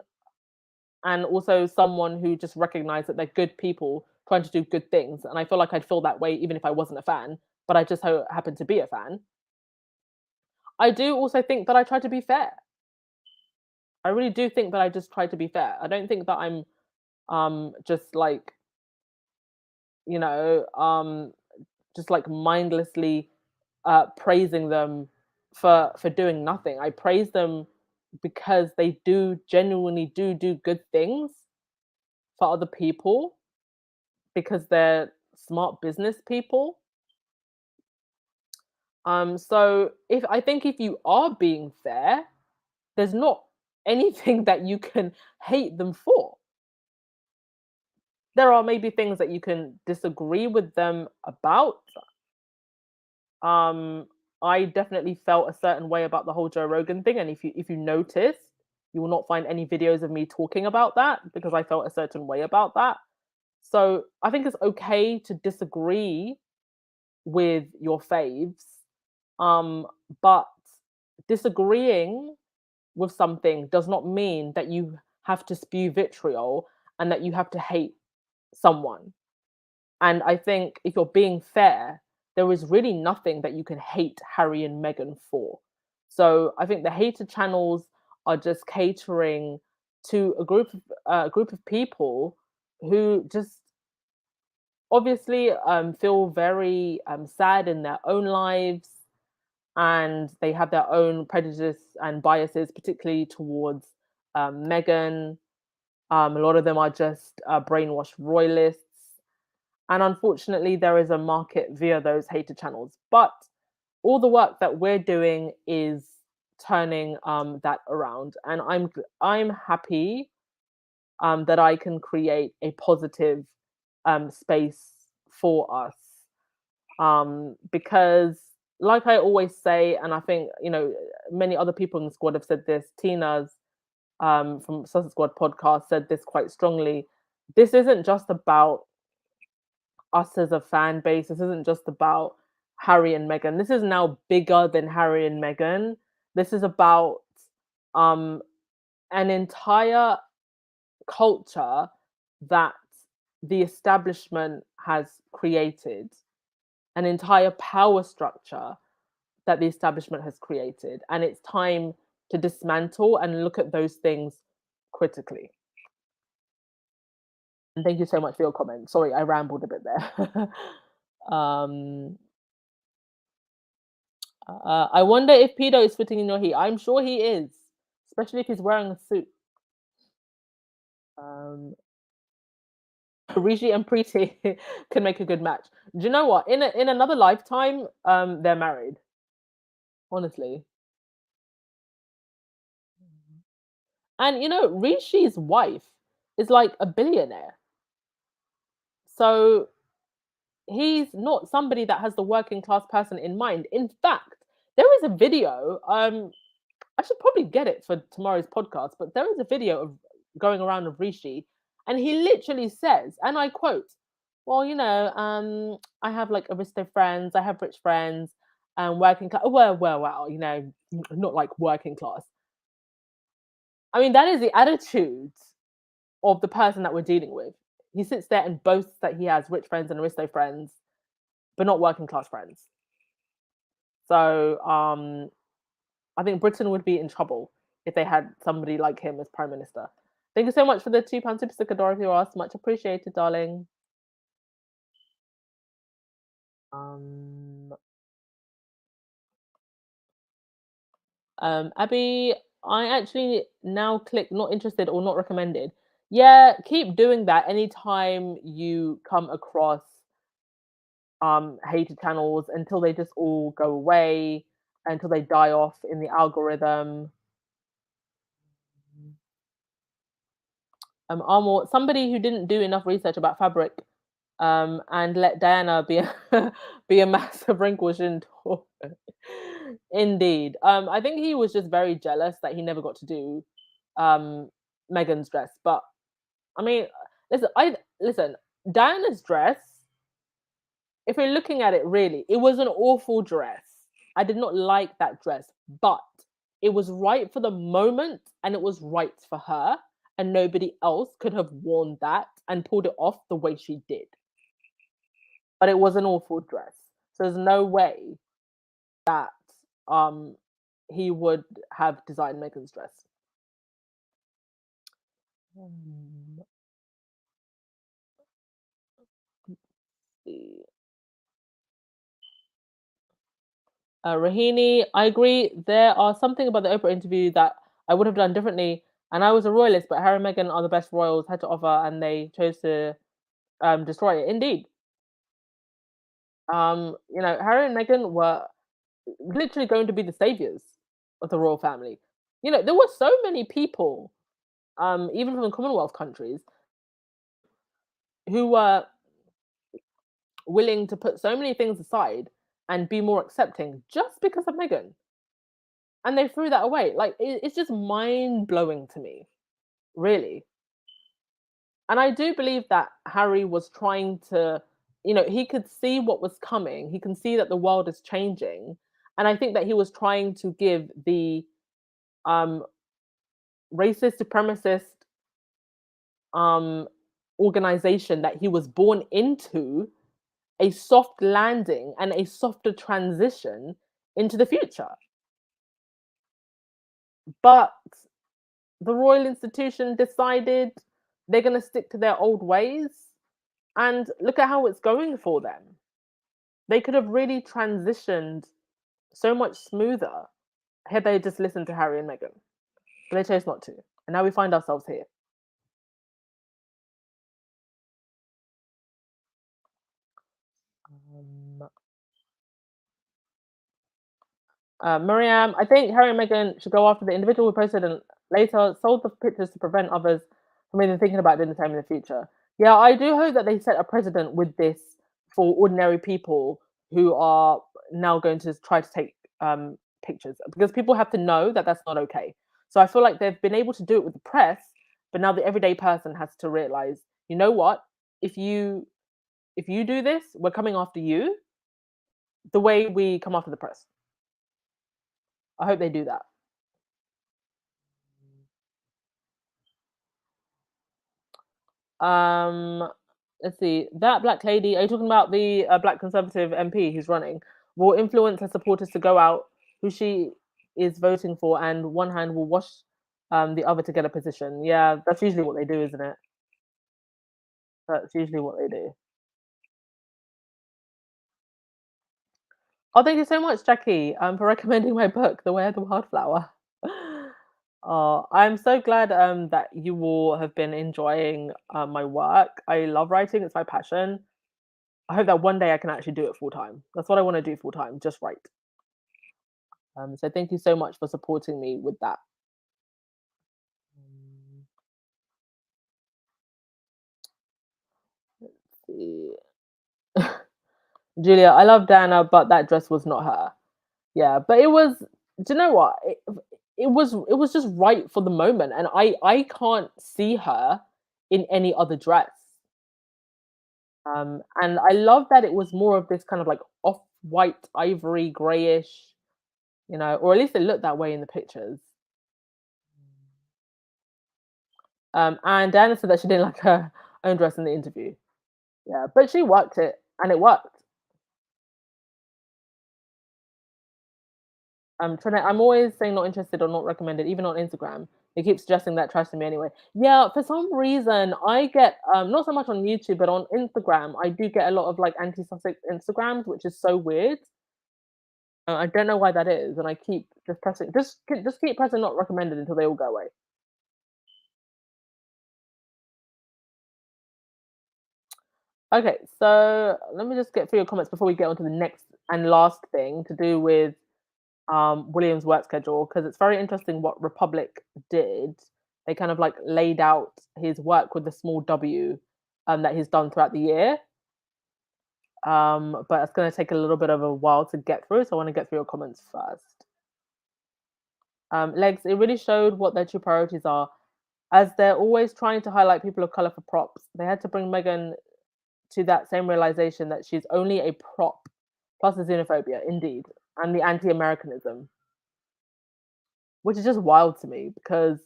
and also someone who just recognized that they're good people trying to do good things. And I feel like I'd feel that way even if I wasn't a fan, but I just happen to be a fan. I do also think that I try to be fair. I really do think that I just try to be fair. I don't think that I'm just like, you know, just like mindlessly praising them for doing nothing. I praise them because they do genuinely do good things for other people because they're smart business people. So if you are being fair, there's not anything that you can hate them for. There are maybe things that you can disagree with them about. Um, I definitely felt a certain way about the whole Joe Rogan thing, and if you notice, you will not find any videos of me talking about that because I felt a certain way about that. So I think it's okay to disagree with your faves, um, but disagreeing with something does not mean that you have to spew vitriol and that you have to hate someone. And I think if you're being fair, there is really nothing that you can hate Harry and Meghan for. So I think the hater channels are just catering to a group of people who just obviously feel very sad in their own lives, and they have their own prejudice and biases, particularly towards Meghan. A lot of them are just brainwashed royalists. And unfortunately, there is a market via those hater channels. But all the work that we're doing is turning that around. And I'm happy that I can create a positive space for us. Because, like I always say, and I think, many other people in the squad have said this, Tina's from Sussex Squad podcast said this quite strongly. This isn't just about us as a fan base. This isn't just about Harry and Meghan. This is now bigger than Harry and Meghan. This is about um, an entire culture that the establishment has created, an entire power structure that the establishment has created. And it's time to dismantle and look at those things critically. And thank you so much for your comment. Sorry, I rambled a bit there. um, I wonder if Pedo is fitting in your heat. I'm sure he is, especially if he's wearing a suit. Um, Rishi and Preeti can make a good match. Do you know what? In another lifetime, they're married. Honestly, and Rishi's wife is like a billionaire, so he's not somebody that has the working class person in mind. In fact, there is a video. I should probably get it for tomorrow's podcast, but there is a video of going around of Rishi, and he literally says, and I quote, "Well, I have like aristo friends, I have rich friends, and working class. Well, not like working class. I mean, that is the attitude of the person that we're dealing with. He sits there and boasts that he has rich friends and aristo friends, but not working class friends. So, I think Britain would be in trouble if they had somebody like him as prime minister. Thank you so much for the £2 super sticker, Dorothy Ross. Much appreciated, darling. Um, Abby, I actually now click not interested or not recommended. Yeah, keep doing that anytime you come across hated channels until they just all go away, until they die off in the algorithm. Armor, somebody who didn't do enough research about fabric, and let Diana be a be a massive wrinkle shouldn't talk. Indeed. I think he was just very jealous that he never got to do Megan's dress. But I mean, listen, Diana's dress, if we're looking at it really, it was an awful dress. I did not like that dress, but it was right for the moment and it was right for her. And nobody else could have worn that and pulled it off the way she did. But it was an awful dress. So there's no way that um he would have designed Megan's dress. Um, see. Rahini, I agree. There are something about the Oprah interview that I would have done differently. And I was a royalist, but Harry and Meghan are the best royals had to offer, and they chose to destroy it. Indeed, Harry and Meghan were literally going to be the saviors of the royal family. There were so many people, even from the Commonwealth countries, who were willing to put so many things aside and be more accepting just because of Meghan. And they threw that away. Like, it's just mind blowing to me, really. And I do believe that Harry was trying to, he could see what was coming. He can see that the world is changing. And I think that he was trying to give the um, racist, supremacist um, organization that he was born into a soft landing and a softer transition into the future. But the royal institution decided they're going to stick to their old ways, and look at how it's going for them. They could have really transitioned so much smoother had they just listened to Harry and Meghan, but they chose not to, and now we find ourselves here. Um, Miriam, I think Harry and Meghan should go after the individual who posted and later sold the pictures to prevent others from even thinking about doing the same in the future. Yeah, I do hope that they set a precedent with this for ordinary people who are now going to try to take pictures, because people have to know that that's not okay. So I feel like they've been able to do it with the press, but now the everyday person has to realize, you know what? If you do this, we're coming after you the way we come after the press. I hope they do that. Um, let's see. That black lady. Are you talking about the black conservative MP who's running? Will influence her supporters to go out who she is voting for, and one hand will wash the other to get a position. Yeah, that's usually what they do, isn't it? That's usually what they do. Oh, thank you so much, Jackie, for recommending my book, The Way of the Wildflower. Oh, I'm so glad that you all have been enjoying my work. I love writing; it's my passion. I hope that one day I can actually do it full time. That's what I want to do full time, just write. So thank you so much for supporting me with that. Um, let's see. Julia, I love Diana, but that dress was not her. Yeah, but it was. Do you know what? It was just right for the moment, and I can't see her in any other dress. And I love that it was more of this kind of like off white, ivory, grayish, or at least it looked that way in the pictures. And Diana said that she didn't like her own dress in the interview. Yeah, but she worked it, and it worked. I'm always saying not interested or not recommended, even on Instagram. They keep suggesting that trash to me anyway. Yeah, for some reason I get not so much on YouTube, but on Instagram I do get a lot of like anti-Sussex Instagrams, which is so weird. I don't know why that is, and I keep just pressing, just keep pressing not recommended until they all go away. Okay, so let me just get through your comments before we get on to the next and last thing to do with William's work schedule, because it's very interesting what Republic did. they kind of like laid out his work with the small W that he's done throughout the year. But it's going to take a little bit of a while to get through, so I want to get through your comments first. Legs, it really showed what their true priorities are, as they're always trying to highlight people of color for props. They had to bring Megan to that same realization that she's only a prop, plus the xenophobia, indeed, and the anti-Americanism, which is just wild to me because,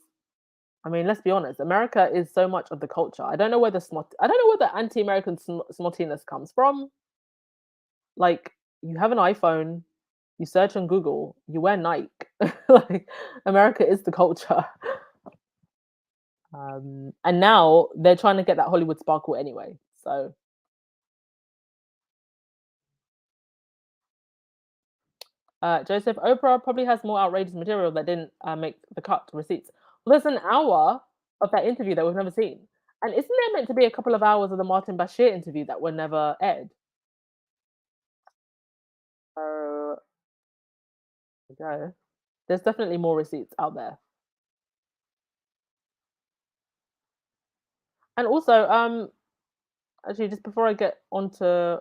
I mean, let's be honest, America is so much of the culture. I don't know where I don't know where the anti-American snottiness comes from. Like, you have an iPhone, you search on Google, you wear Nike. Like, America is the culture. And now they're trying to get that Hollywood sparkle anyway. So, Joseph, Oprah probably has more outrageous material that didn't make the cut receipts. Well, there's an hour of that interview that we've never seen. And isn't there meant to be a couple of hours of the Martin Bashir interview that were never aired? So, there you go. There's definitely more receipts out there. And also, actually, just before I get on to,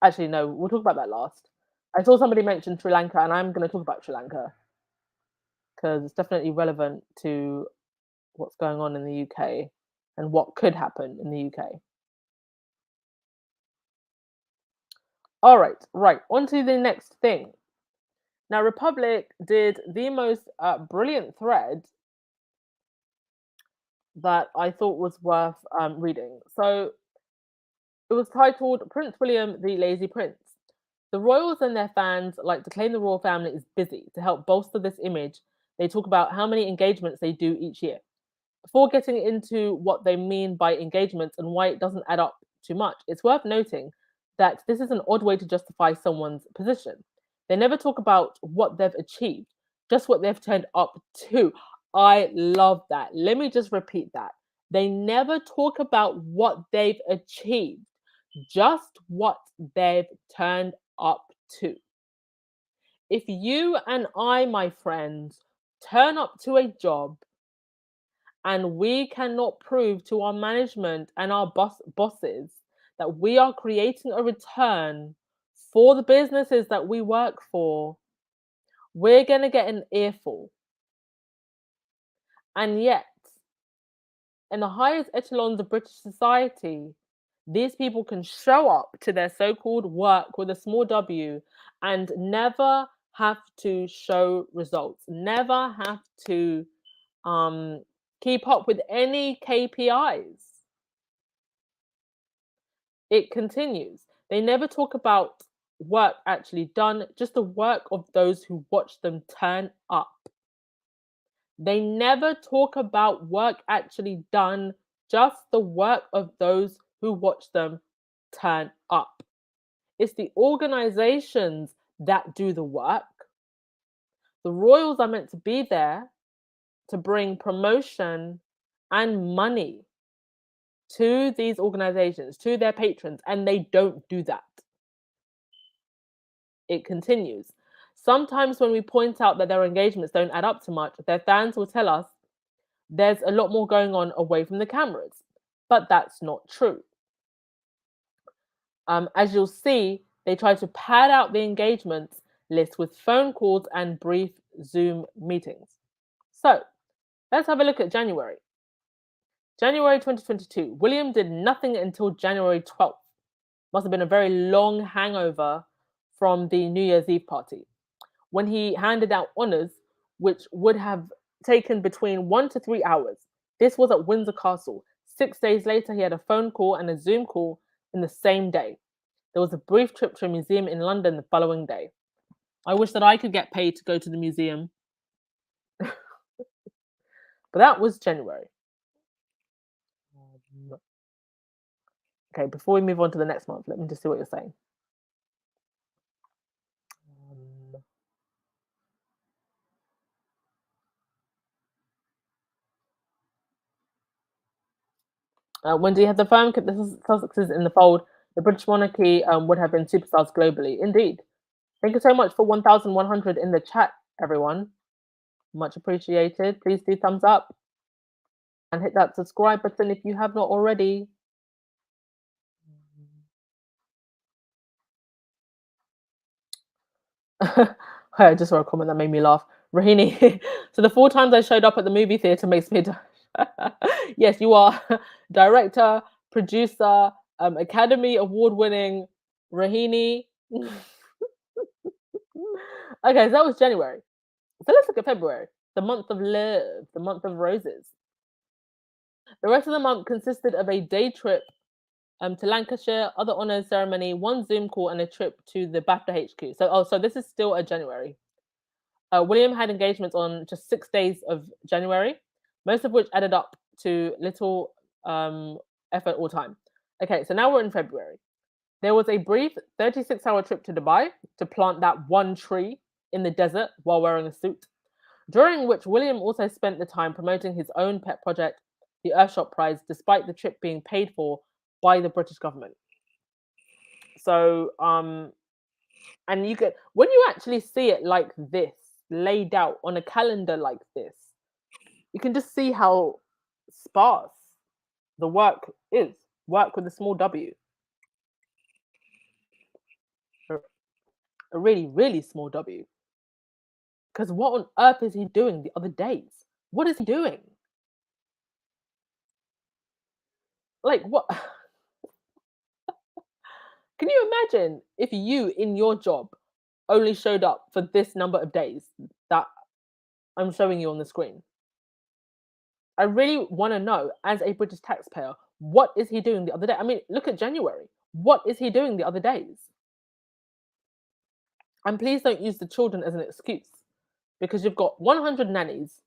actually, no, we'll talk about that last. I saw somebody mention Sri Lanka, and I'm going to talk about Sri Lanka because it's definitely relevant to what's going on in the UK and what could happen in the UK. All right, on to the next thing. Now, Republic did the most brilliant thread that I thought was worth reading. So it was titled Prince William, the Lazy Prince. The royals and their fans like to claim the royal family is busy. To help bolster this image, they talk about how many engagements they do each year. Before getting into what they mean by engagements and why it doesn't add up too much, it's worth noting that this is an odd way to justify someone's position. They never talk about what they've achieved, just what they've turned up to. I love that. Let me just repeat that. They never talk about what they've achieved, just what they've turned up to. If you and I, my friends, turn up to a job and we cannot prove to our management and our bosses that we are creating a return for the businesses that we work for, we're going to get an earful. And yet, in the highest echelons of British society, these people can show up to their so-called work with a small W and never have to show results, never have to keep up with any KPIs. It continues. They never talk about work actually done, just the work of those who watch them turn up. They never talk about work actually done, just the work of those who watch them turn up. It's the organizations that do the work. The royals are meant to be there to bring promotion and money to these organizations, to their patrons, and they don't do that. It continues. Sometimes when we point out that their engagements don't add up to much, their fans will tell us there's a lot more going on away from the cameras. But that's not true. As you'll see, they try to pad out the engagements list with phone calls and brief Zoom meetings. So let's have a look at January. January 2022, William did nothing until January 12th. Must have been a very long hangover from the New Year's Eve party, when he handed out honours, which would have taken between 1 to 3 hours. This was at Windsor Castle. 6 days later, he had a phone call and a Zoom call in the same day. There was a brief trip to a museum in London the following day. I wish that I could get paid to go to the museum. But that was January. Okay, before we move on to the next month, let me just see what you're saying. When he had the firm kept the Sussexes in the fold, the British monarchy would have been superstars globally. Indeed. Thank you so much for 1,100 in the chat, everyone. Much appreciated. Please do thumbs up. and hit that subscribe button if you have not already. I just saw a comment that made me laugh. Rahini, so the 4 times I showed up at the movie theater makes me. Yes, you are director, producer, Academy Award winning Rahini. Okay, so that was January. So let's look at February, the month of love, the month of roses. The rest of the month consisted of a day trip to Lancashire, other honours ceremony, one Zoom call, and a trip to the BAFTA HQ. So this is still a January. William had engagements on just 6 days of January, most of which added up to little effort or time. Okay, so now we're in February. There was a brief 36-hour trip to Dubai to plant that one tree in the desert while wearing a suit, during which William also spent the time promoting his own pet project, the Earthshot Prize, despite the trip being paid for by the British government. So, and you get, when you actually see it like this, laid out on a calendar like this, you can just see how sparse the work is. Work with a small W. A really, really small W. Because what on earth is he doing the other days? What is he doing? Like, what? Can you imagine if you, in your job, only showed up for this number of days that I'm showing you on the screen? I really want to know, as a British taxpayer, what is he doing the other day? I mean, look at January. What is he doing the other days? And please don't use the children as an excuse, because you've got 100 nannies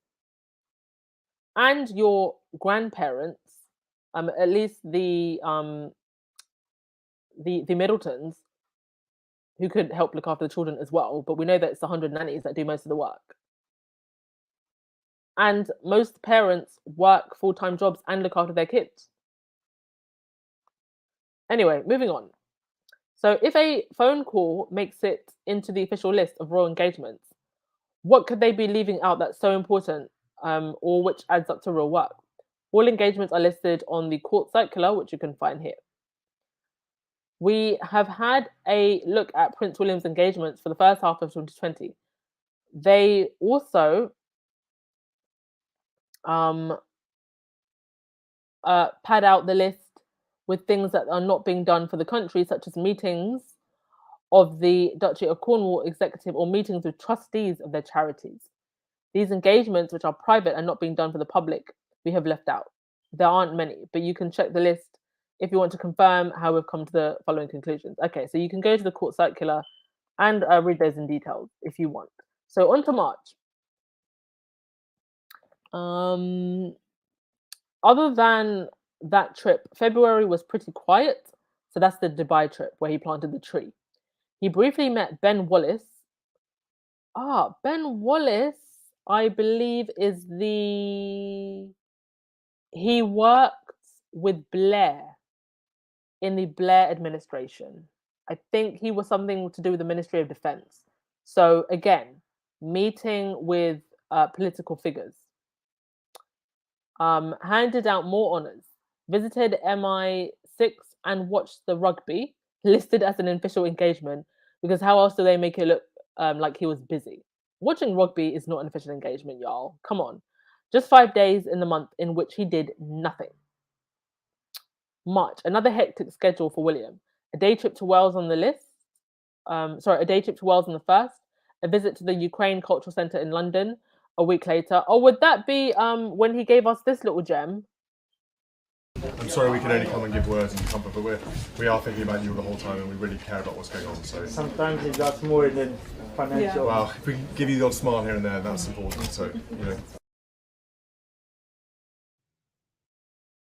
and your grandparents, at least the Middletons, who could help look after the children as well. But we know that it's 100 nannies that do most of the work. And most parents work full-time jobs and look after their kids. Anyway, moving on. So if a phone call makes it into the official list of royal engagements, what could they be leaving out that's so important, or which adds up to real work? All engagements are listed on the court circular, which you can find here. We have had a look at Prince William's engagements for the first half of 2020. They also pad out the list with things that are not being done for the country, such as meetings of the Duchy of Cornwall executive or meetings with trustees of their charities. These engagements, which are private and not being done for the public, we have left out. There aren't many, but you can check the list if you want to confirm how we've come to the following conclusions. Okay, so you can go to the court circular and read those in detail if you want. So on to March. Other than that trip, February was pretty quiet. So that's the Dubai trip where he planted the tree. He briefly met Ben Wallace. Ben Wallace, I believe, is he worked with Blair in the Blair administration. I think he was something to do with the Ministry of Defense. So again, meeting with political figures. Handed out more honors, visited MI6 and watched the rugby, listed as an official engagement, because how else do they make it look like he was busy? Watching rugby is not an official engagement, y'all. Come on. Just 5 days in the month in which he did nothing. March, another hectic schedule for William. A day trip to Wales on the list. A day trip to Wales on the 1st. A visit to the Ukraine Cultural Centre in London a week later. Oh, would that be when he gave us this little gem? I'm sorry we can only come and give words and comfort, but we are thinking about you the whole time and we really care about what's going on. So sometimes that's more than financial. Yeah. Well, if we can give you the odd smile here and there, that's important. So, you know.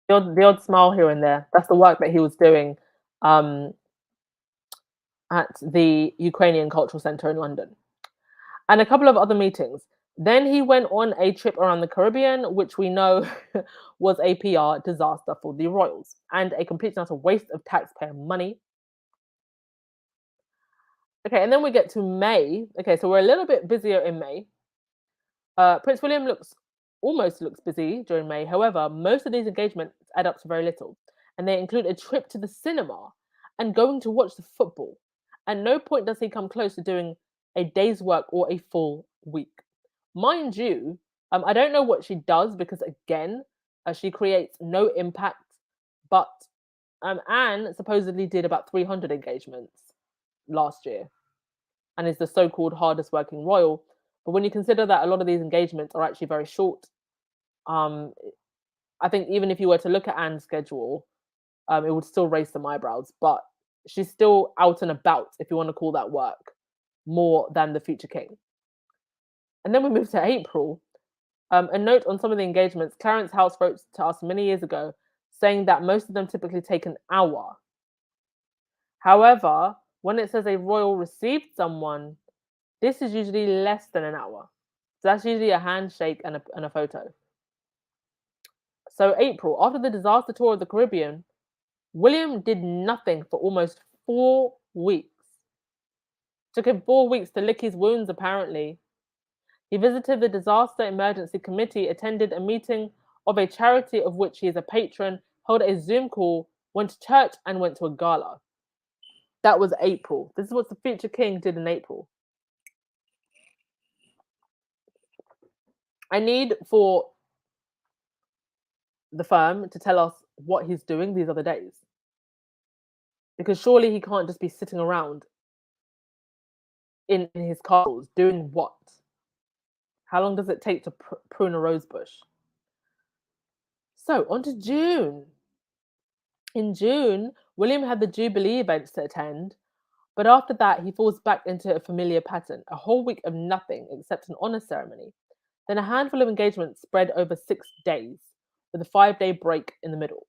The odd smile here and there. That's the work that he was doing at the Ukrainian Cultural Centre in London. And a couple of other meetings. Then he went on a trip around the Caribbean, which we know was a PR disaster for the royals and a complete and utter waste of taxpayer money. Okay, and then we get to May. Okay, so we're a little bit busier in May. Prince William looks almost looks busy during May. However, most of these engagements add up to very little, and they include a trip to the cinema and going to watch the football. At no point does he come close to doing a day's work or a full week. Mind you, I don't know what she does because, again, she creates no impact, but Anne supposedly did about 300 engagements last year and is the so-called hardest working royal. But when you consider that a lot of these engagements are actually very short, I think even if you were to look at Anne's schedule, it would still raise some eyebrows. But she's still out and about, if you want to call that work, more than the future king. And then we move to April. A note on some of the engagements. Clarence House wrote to us many years ago saying that most of them typically take an hour. However, when it says a royal received someone, this is usually less than an hour. So that's usually a handshake and a photo. So April, after the disaster tour of the Caribbean, William did nothing for almost 4 weeks. Took him 4 weeks to lick his wounds, apparently. He visited the Disaster Emergency Committee, attended a meeting of a charity of which he is a patron, held a Zoom call, went to church, and went to a gala. That was April. This is what the future king did in April. I need for the firm to tell us what he's doing these other days. Because surely he can't just be sitting around in his castles doing what? How long does it take to prune a rose bush? So, on to June. In June, William had the Jubilee events to attend, but after that, he falls back into a familiar pattern, a whole week of nothing except an honour ceremony. Then a handful of engagements spread over 6 days, with a 5-day break in the middle.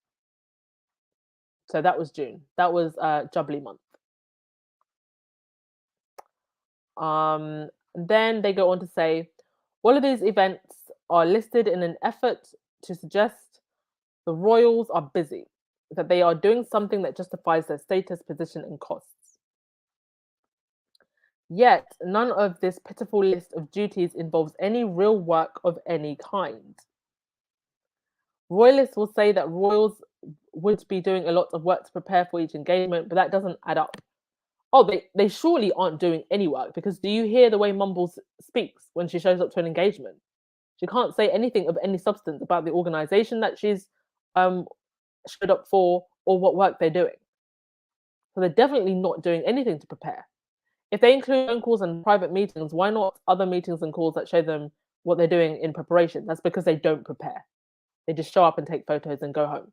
So that was June. That was Jubilee month. Then they go on to say, all of these events are listed in an effort to suggest the royals are busy, that they are doing something that justifies their status, position, and costs. Yet, none of this pitiful list of duties involves any real work of any kind. Royalists will say that royals would be doing a lot of work to prepare for each engagement, but that doesn't add up. Oh, they surely aren't doing any work, because do you hear the way Mumbles speaks when she shows up to an engagement? She can't say anything of any substance about the organization that she's showed up for or what work they're doing. So they're definitely not doing anything to prepare. If they include phone calls and private meetings, why not other meetings and calls that show them what they're doing in preparation? That's because they don't prepare. They just show up and take photos and go home.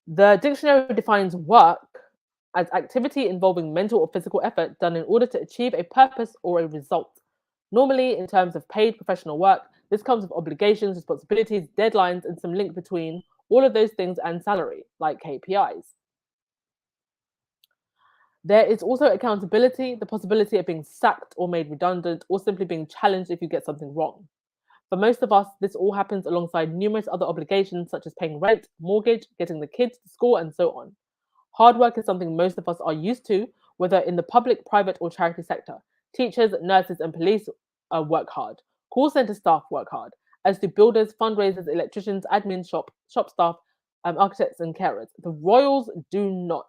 The dictionary defines work as activity involving mental or physical effort done in order to achieve a purpose or a result. Normally, in terms of paid professional work, this comes with obligations, responsibilities, deadlines, and some link between all of those things and salary, like KPIs. There is also accountability, the possibility of being sacked or made redundant, or simply being challenged if you get something wrong. For most of us, this all happens alongside numerous other obligations, such as paying rent, mortgage, getting the kids to school, and so on. Hard work is something most of us are used to, whether in the public, private, or charity sector. Teachers, nurses, and police work hard. Call center staff work hard, as do builders, fundraisers, electricians, admin, shop staff, architects, and carers. The royals do not.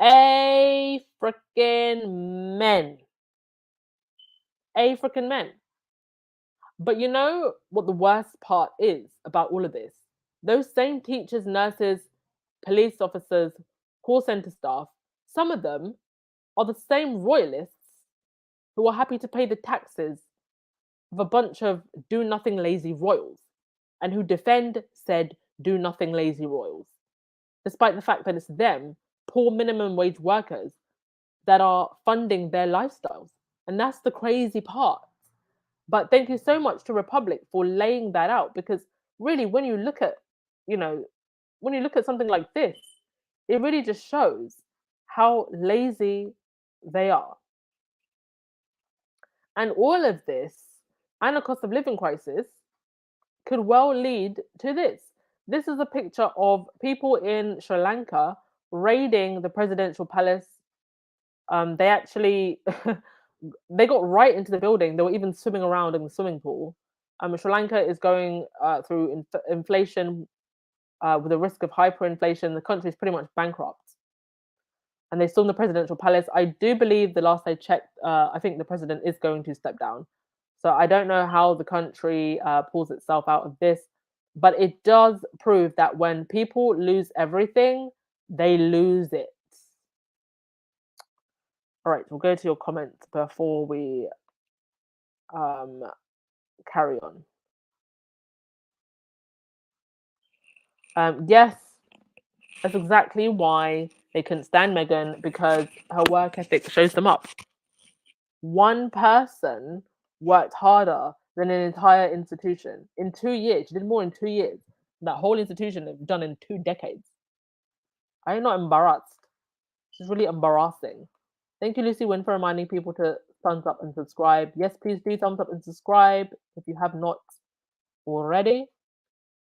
African men. African men. But you know what the worst part is about all of this? Those same teachers, nurses, police officers, call center staff, some of them are the same royalists who are happy to pay the taxes of a bunch of do-nothing lazy royals and who defend said do-nothing lazy royals, despite the fact that it's them, poor minimum wage workers, that are funding their lifestyles. And that's the crazy part. But thank you so much to Republic for laying that out, because really, when you look at, when you look at something like this, it really just shows how lazy they are. And all of this and a cost of living crisis could well lead to this. This is a picture of people in Sri Lanka raiding the presidential palace. They actually they got right into the building. They were even swimming around in the swimming pool. Sri Lanka is going through inflation with a risk of hyperinflation. The country is pretty much bankrupt. And they stormed the presidential palace. I do believe the last I checked, I think the president is going to step down. So I don't know how the country pulls itself out of this, but it does prove that when people lose everything, they lose it. All right, we'll go to your comments before we carry on. Yes, that's exactly why they couldn't stand Meghan, because her work ethic shows them up. One person worked harder than an entire institution in 2 years. She did more in 2 years. That whole institution they've done in 2 decades. I am not embarrassed. It's really embarrassing. Thank you, Lucy Wynn, for reminding people to thumbs up and subscribe. Yes, please do thumbs up and subscribe if you have not already.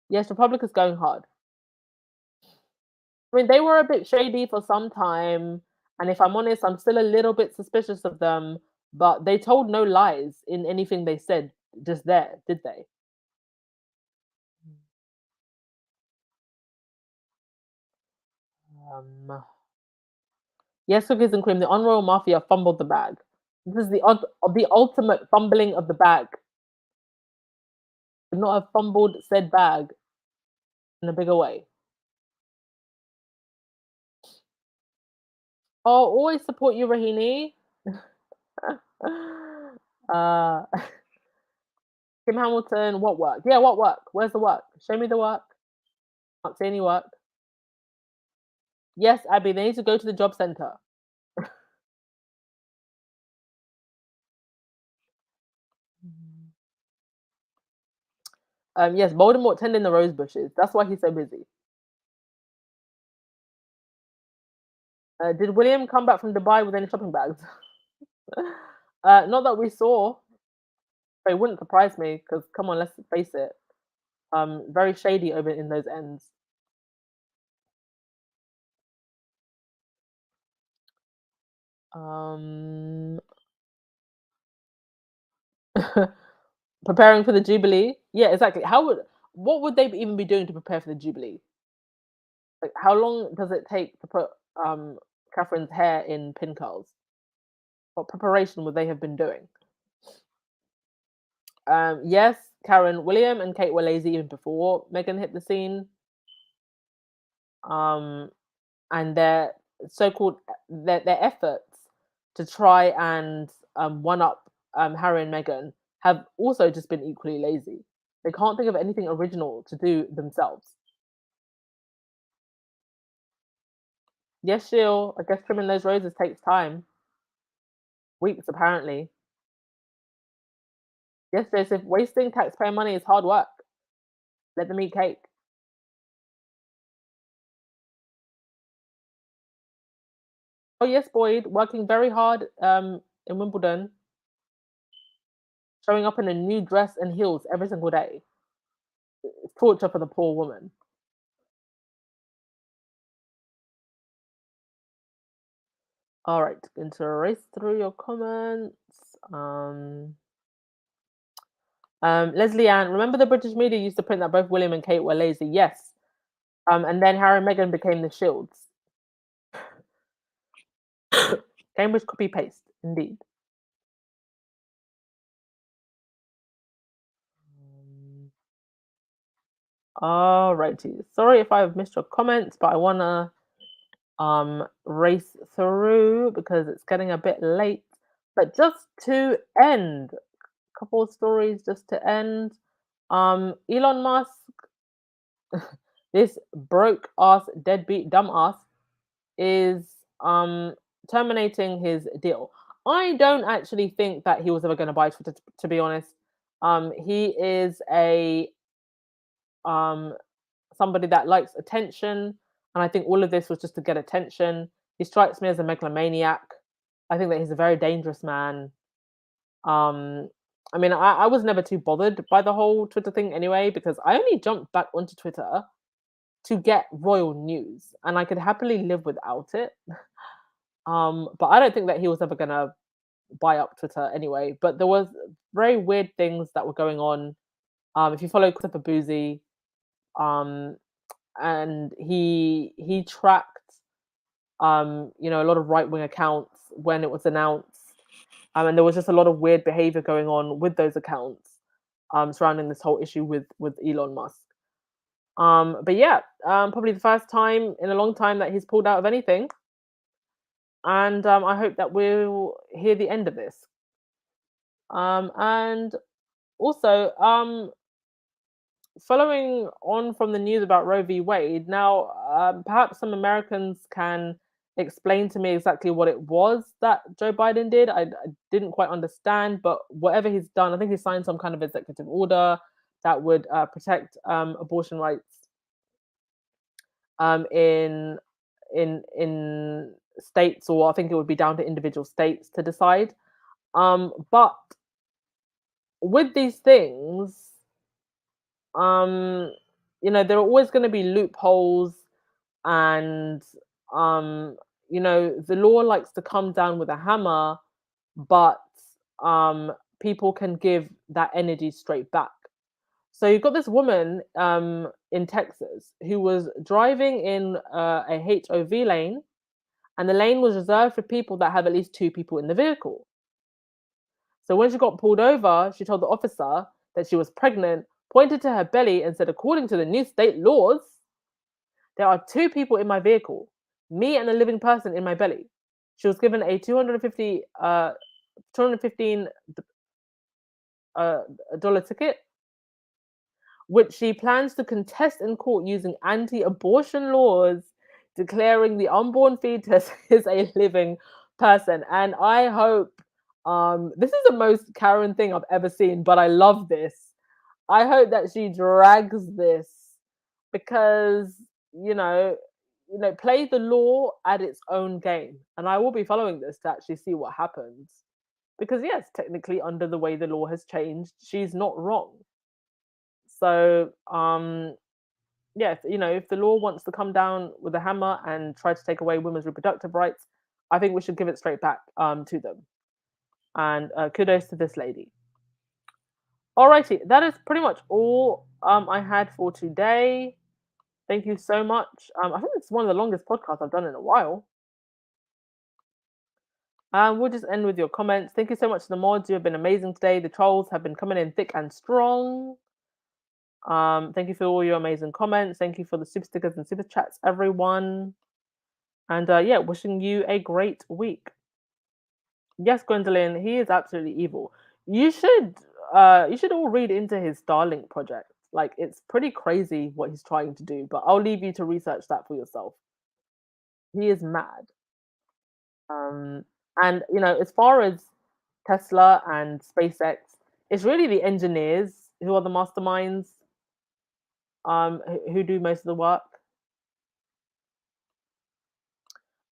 Yes, Republic is going hard. I mean, they were a bit shady for some time, and if I'm honest, I'm still a little bit suspicious of them, but they told no lies in anything they said just there, did they? Yes, cookies and cream. The Unroyal Mafia fumbled the bag. This is the ultimate fumbling of the bag. Could not have fumbled said bag in a bigger way. Oh, always support you, Rahini. Kim Hamilton, what work? Yeah, what work? Where's the work? Show me the work. Can't see any work. Yes, Abby, they need to go to the job center. Yes, Voldemort tending the rose bushes. That's why he's so busy. Did William come back from Dubai with any shopping bags? Not that we saw. But it wouldn't surprise me because, come on, let's face it. Very shady over in those ends. Preparing for the Jubilee. Yeah, exactly. What would they even be doing to prepare for the Jubilee? Like, how long does it take to put Catherine's hair in pin curls? What preparation would they have been doing? Yes, Karen, William, and Kate were lazy even before Meghan hit the scene. And their so-called their efforts to try and one up Harry and Meghan have also just been equally lazy. They can't think of anything original to do themselves. Yes, Sheil, I guess trimming those roses takes time. Weeks, apparently. Yes, Joseph, wasting taxpayer money is hard work. Let them eat cake. Oh, yes, Boyd, working very hard in Wimbledon. Showing up in a new dress and heels every single day. It's torture for the poor woman. All right, going to erase through your comments. Leslie Ann, remember the British media used to print that both William and Kate were lazy? Yes. And then Harry and Meghan became the shields. Cambridge copy paste, indeed. All righty. Sorry if I've missed your comments, but I wanna race through because it's getting a bit late. But just to end, a couple of stories just to end. Elon Musk, this broke ass, deadbeat, dumb ass, is terminating his deal. I don't actually think that he was ever going to buy Twitter, to be honest. He is a somebody that likes attention, and I think all of this was just to get attention. He strikes me as a megalomaniac. I think that he's a very dangerous man. I mean, I was never too bothered by the whole Twitter thing anyway, because I only jumped back onto Twitter to get royal news, and I could happily live without it. But I don't think that he was ever gonna buy up Twitter anyway. But there was very weird things that were going on If you follow Christopher Boozy, um, and he tracked a lot of right wing accounts when it was announced, and there was just a lot of weird behavior going on with those accounts surrounding this whole issue with Elon Musk. But yeah, probably the first time in a long time that he's pulled out of anything, and I hope that we'll hear the end of this. And also, following on from the news about Roe v. Wade, now perhaps some Americans can explain to me exactly what it was that Joe Biden did. I didn't quite understand, but whatever he's done, I think he signed some kind of executive order that would protect abortion rights in states, or I think it would be down to individual states to decide. But with these things, um, there are always going to be loopholes, and the law likes to come down with a hammer, but people can give that energy straight back. So you've got this woman in Texas who was driving in a HOV lane, and the lane was reserved for people that have at least two people in the vehicle. So when she got pulled over, she told the officer that she was pregnant, pointed to her belly, and said, according to the new state laws, there are two people in my vehicle, me and a living person in my belly. She was given a $215 dollar ticket, which she plans to contest in court using anti-abortion laws, declaring the unborn fetus is a living person. And I hope this is the most Karen thing I've ever seen, but I love this. I hope that she drags this, because play the law at its own game, and I will be following this to actually see what happens. Because yes, technically, under the way the law has changed, she's not wrong. So yes, if the law wants to come down with a hammer and try to take away women's reproductive rights, I think we should give it straight back to them. And kudos to this lady. Alrighty, that is pretty much all I had for today. Thank you so much. I think it's one of the longest podcasts I've done in a while. We'll just end with your comments. Thank you so much to the mods. You have been amazing today. The trolls have been coming in thick and strong. Thank you for all your amazing comments. Thank you for the super stickers and super chats, everyone. And yeah, wishing you a great week. Yes, Gwendolyn, he is absolutely evil. You should all read into his Starlink project. Like, it's pretty crazy what he's trying to do, but I'll leave you to research that for yourself. He is mad. And as far as Tesla and SpaceX, it's really the engineers who are the masterminds who do most of the work.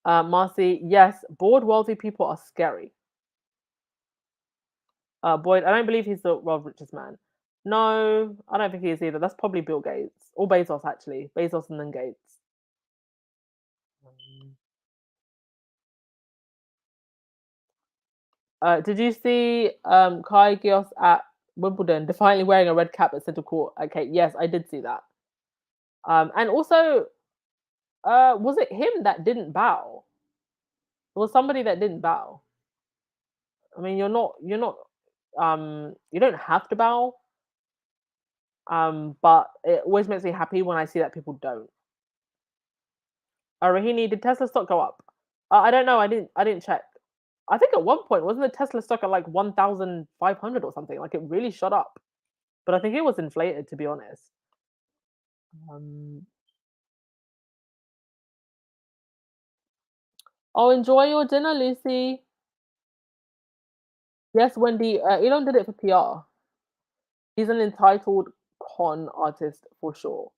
Marcy, yes, bored wealthy people are scary. Boyd, I don't believe he's the world's richest man. No, I don't think he is either. That's probably Bill Gates or Bezos, actually. Bezos and then Gates. Did you see Kai Gios at Wimbledon defiantly wearing a red cap at centre court? Okay, yes, I did see that. And also, was it him that didn't bow? It was somebody that didn't bow. I mean, you don't have to bow. But it always makes me happy when I see that people don't. Rahini, did Tesla stock go up? I don't know. I didn't check. I think at one point wasn't the Tesla stock at like 1,500 or something? Like, it really shot up. But I think it was inflated, to be honest. Oh, enjoy your dinner, Lucy. Yes, Wendy. Elon did it for PR. He's an entitled con artist for sure.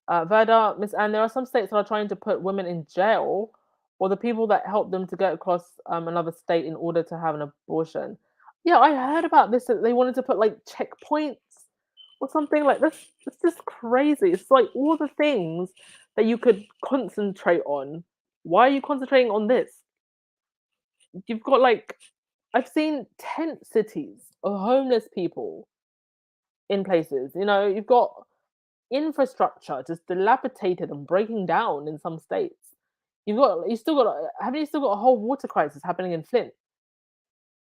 Verda, Miss Anne, there are some states that are trying to put women in jail, or the people that help them to get across another state in order to have an abortion. Yeah, I heard about this, that they wanted to put like checkpoints or something like this. It's just crazy. It's like all the things that you could concentrate on Why are you concentrating on this? You've got like, I've seen tent cities of homeless people in places. You know, you've got infrastructure just dilapidated and breaking down in some states. You still got, haven't you still got a whole water crisis happening in Flint?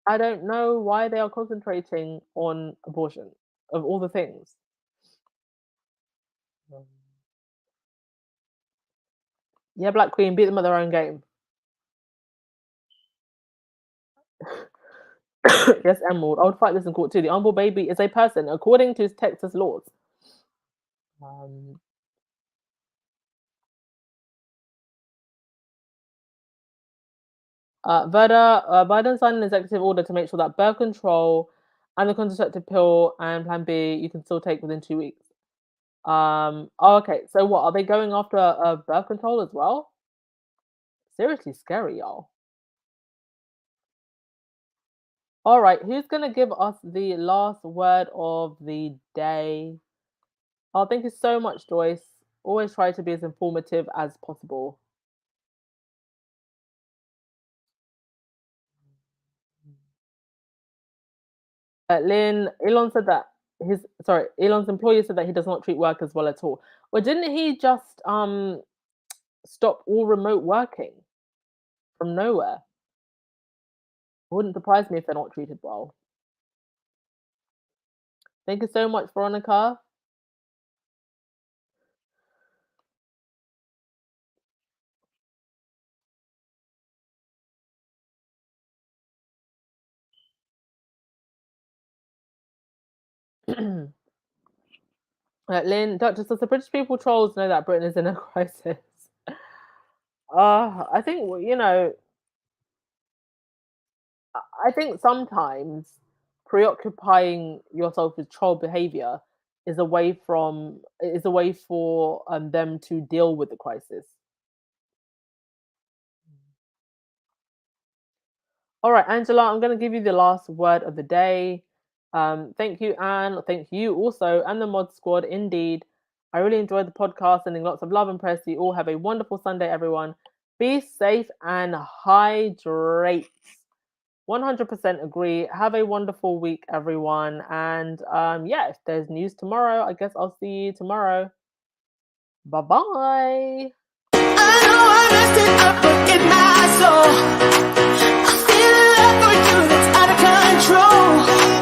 I don't know why they are concentrating on abortion of all the things. Yeah, Black Queen, beat them at their own game. Yes, Emerald. I would fight this in court too. The unborn baby is a person according to Texas laws. Biden signed an executive order to make sure that birth control and the contraceptive pill and Plan B you can still take within 2 weeks. Okay. So what are they going after birth control as well? Seriously scary, y'all. All right, who's gonna give us the last word of the day? Oh, thank you so much, Joyce. Always try to be as informative as possible. Elon said that Elon's employer said that he does not treat workers well at all. Well, didn't he just stop all remote working from nowhere? Wouldn't surprise me if they're not treated well. Thank you so much, Veronica. Lynn, Doctor says the British people trolls know that Britain is in a crisis. I think I think sometimes preoccupying yourself with troll behavior is a way for them to deal with the crisis. All right, Angela, I'm going to give you the last word of the day. Thank you, Anne. Thank you also, and the Mod Squad. Indeed, I really enjoyed the podcast. Sending lots of love and prayers to you all. Have a wonderful Sunday, everyone. Be safe and hydrate. 100% agree. Have a wonderful week, everyone. And yeah, if there's news tomorrow, I guess I'll see you tomorrow. Bye-bye. I know I messed it up, forgive my soul. I feel a love for you that's out of control.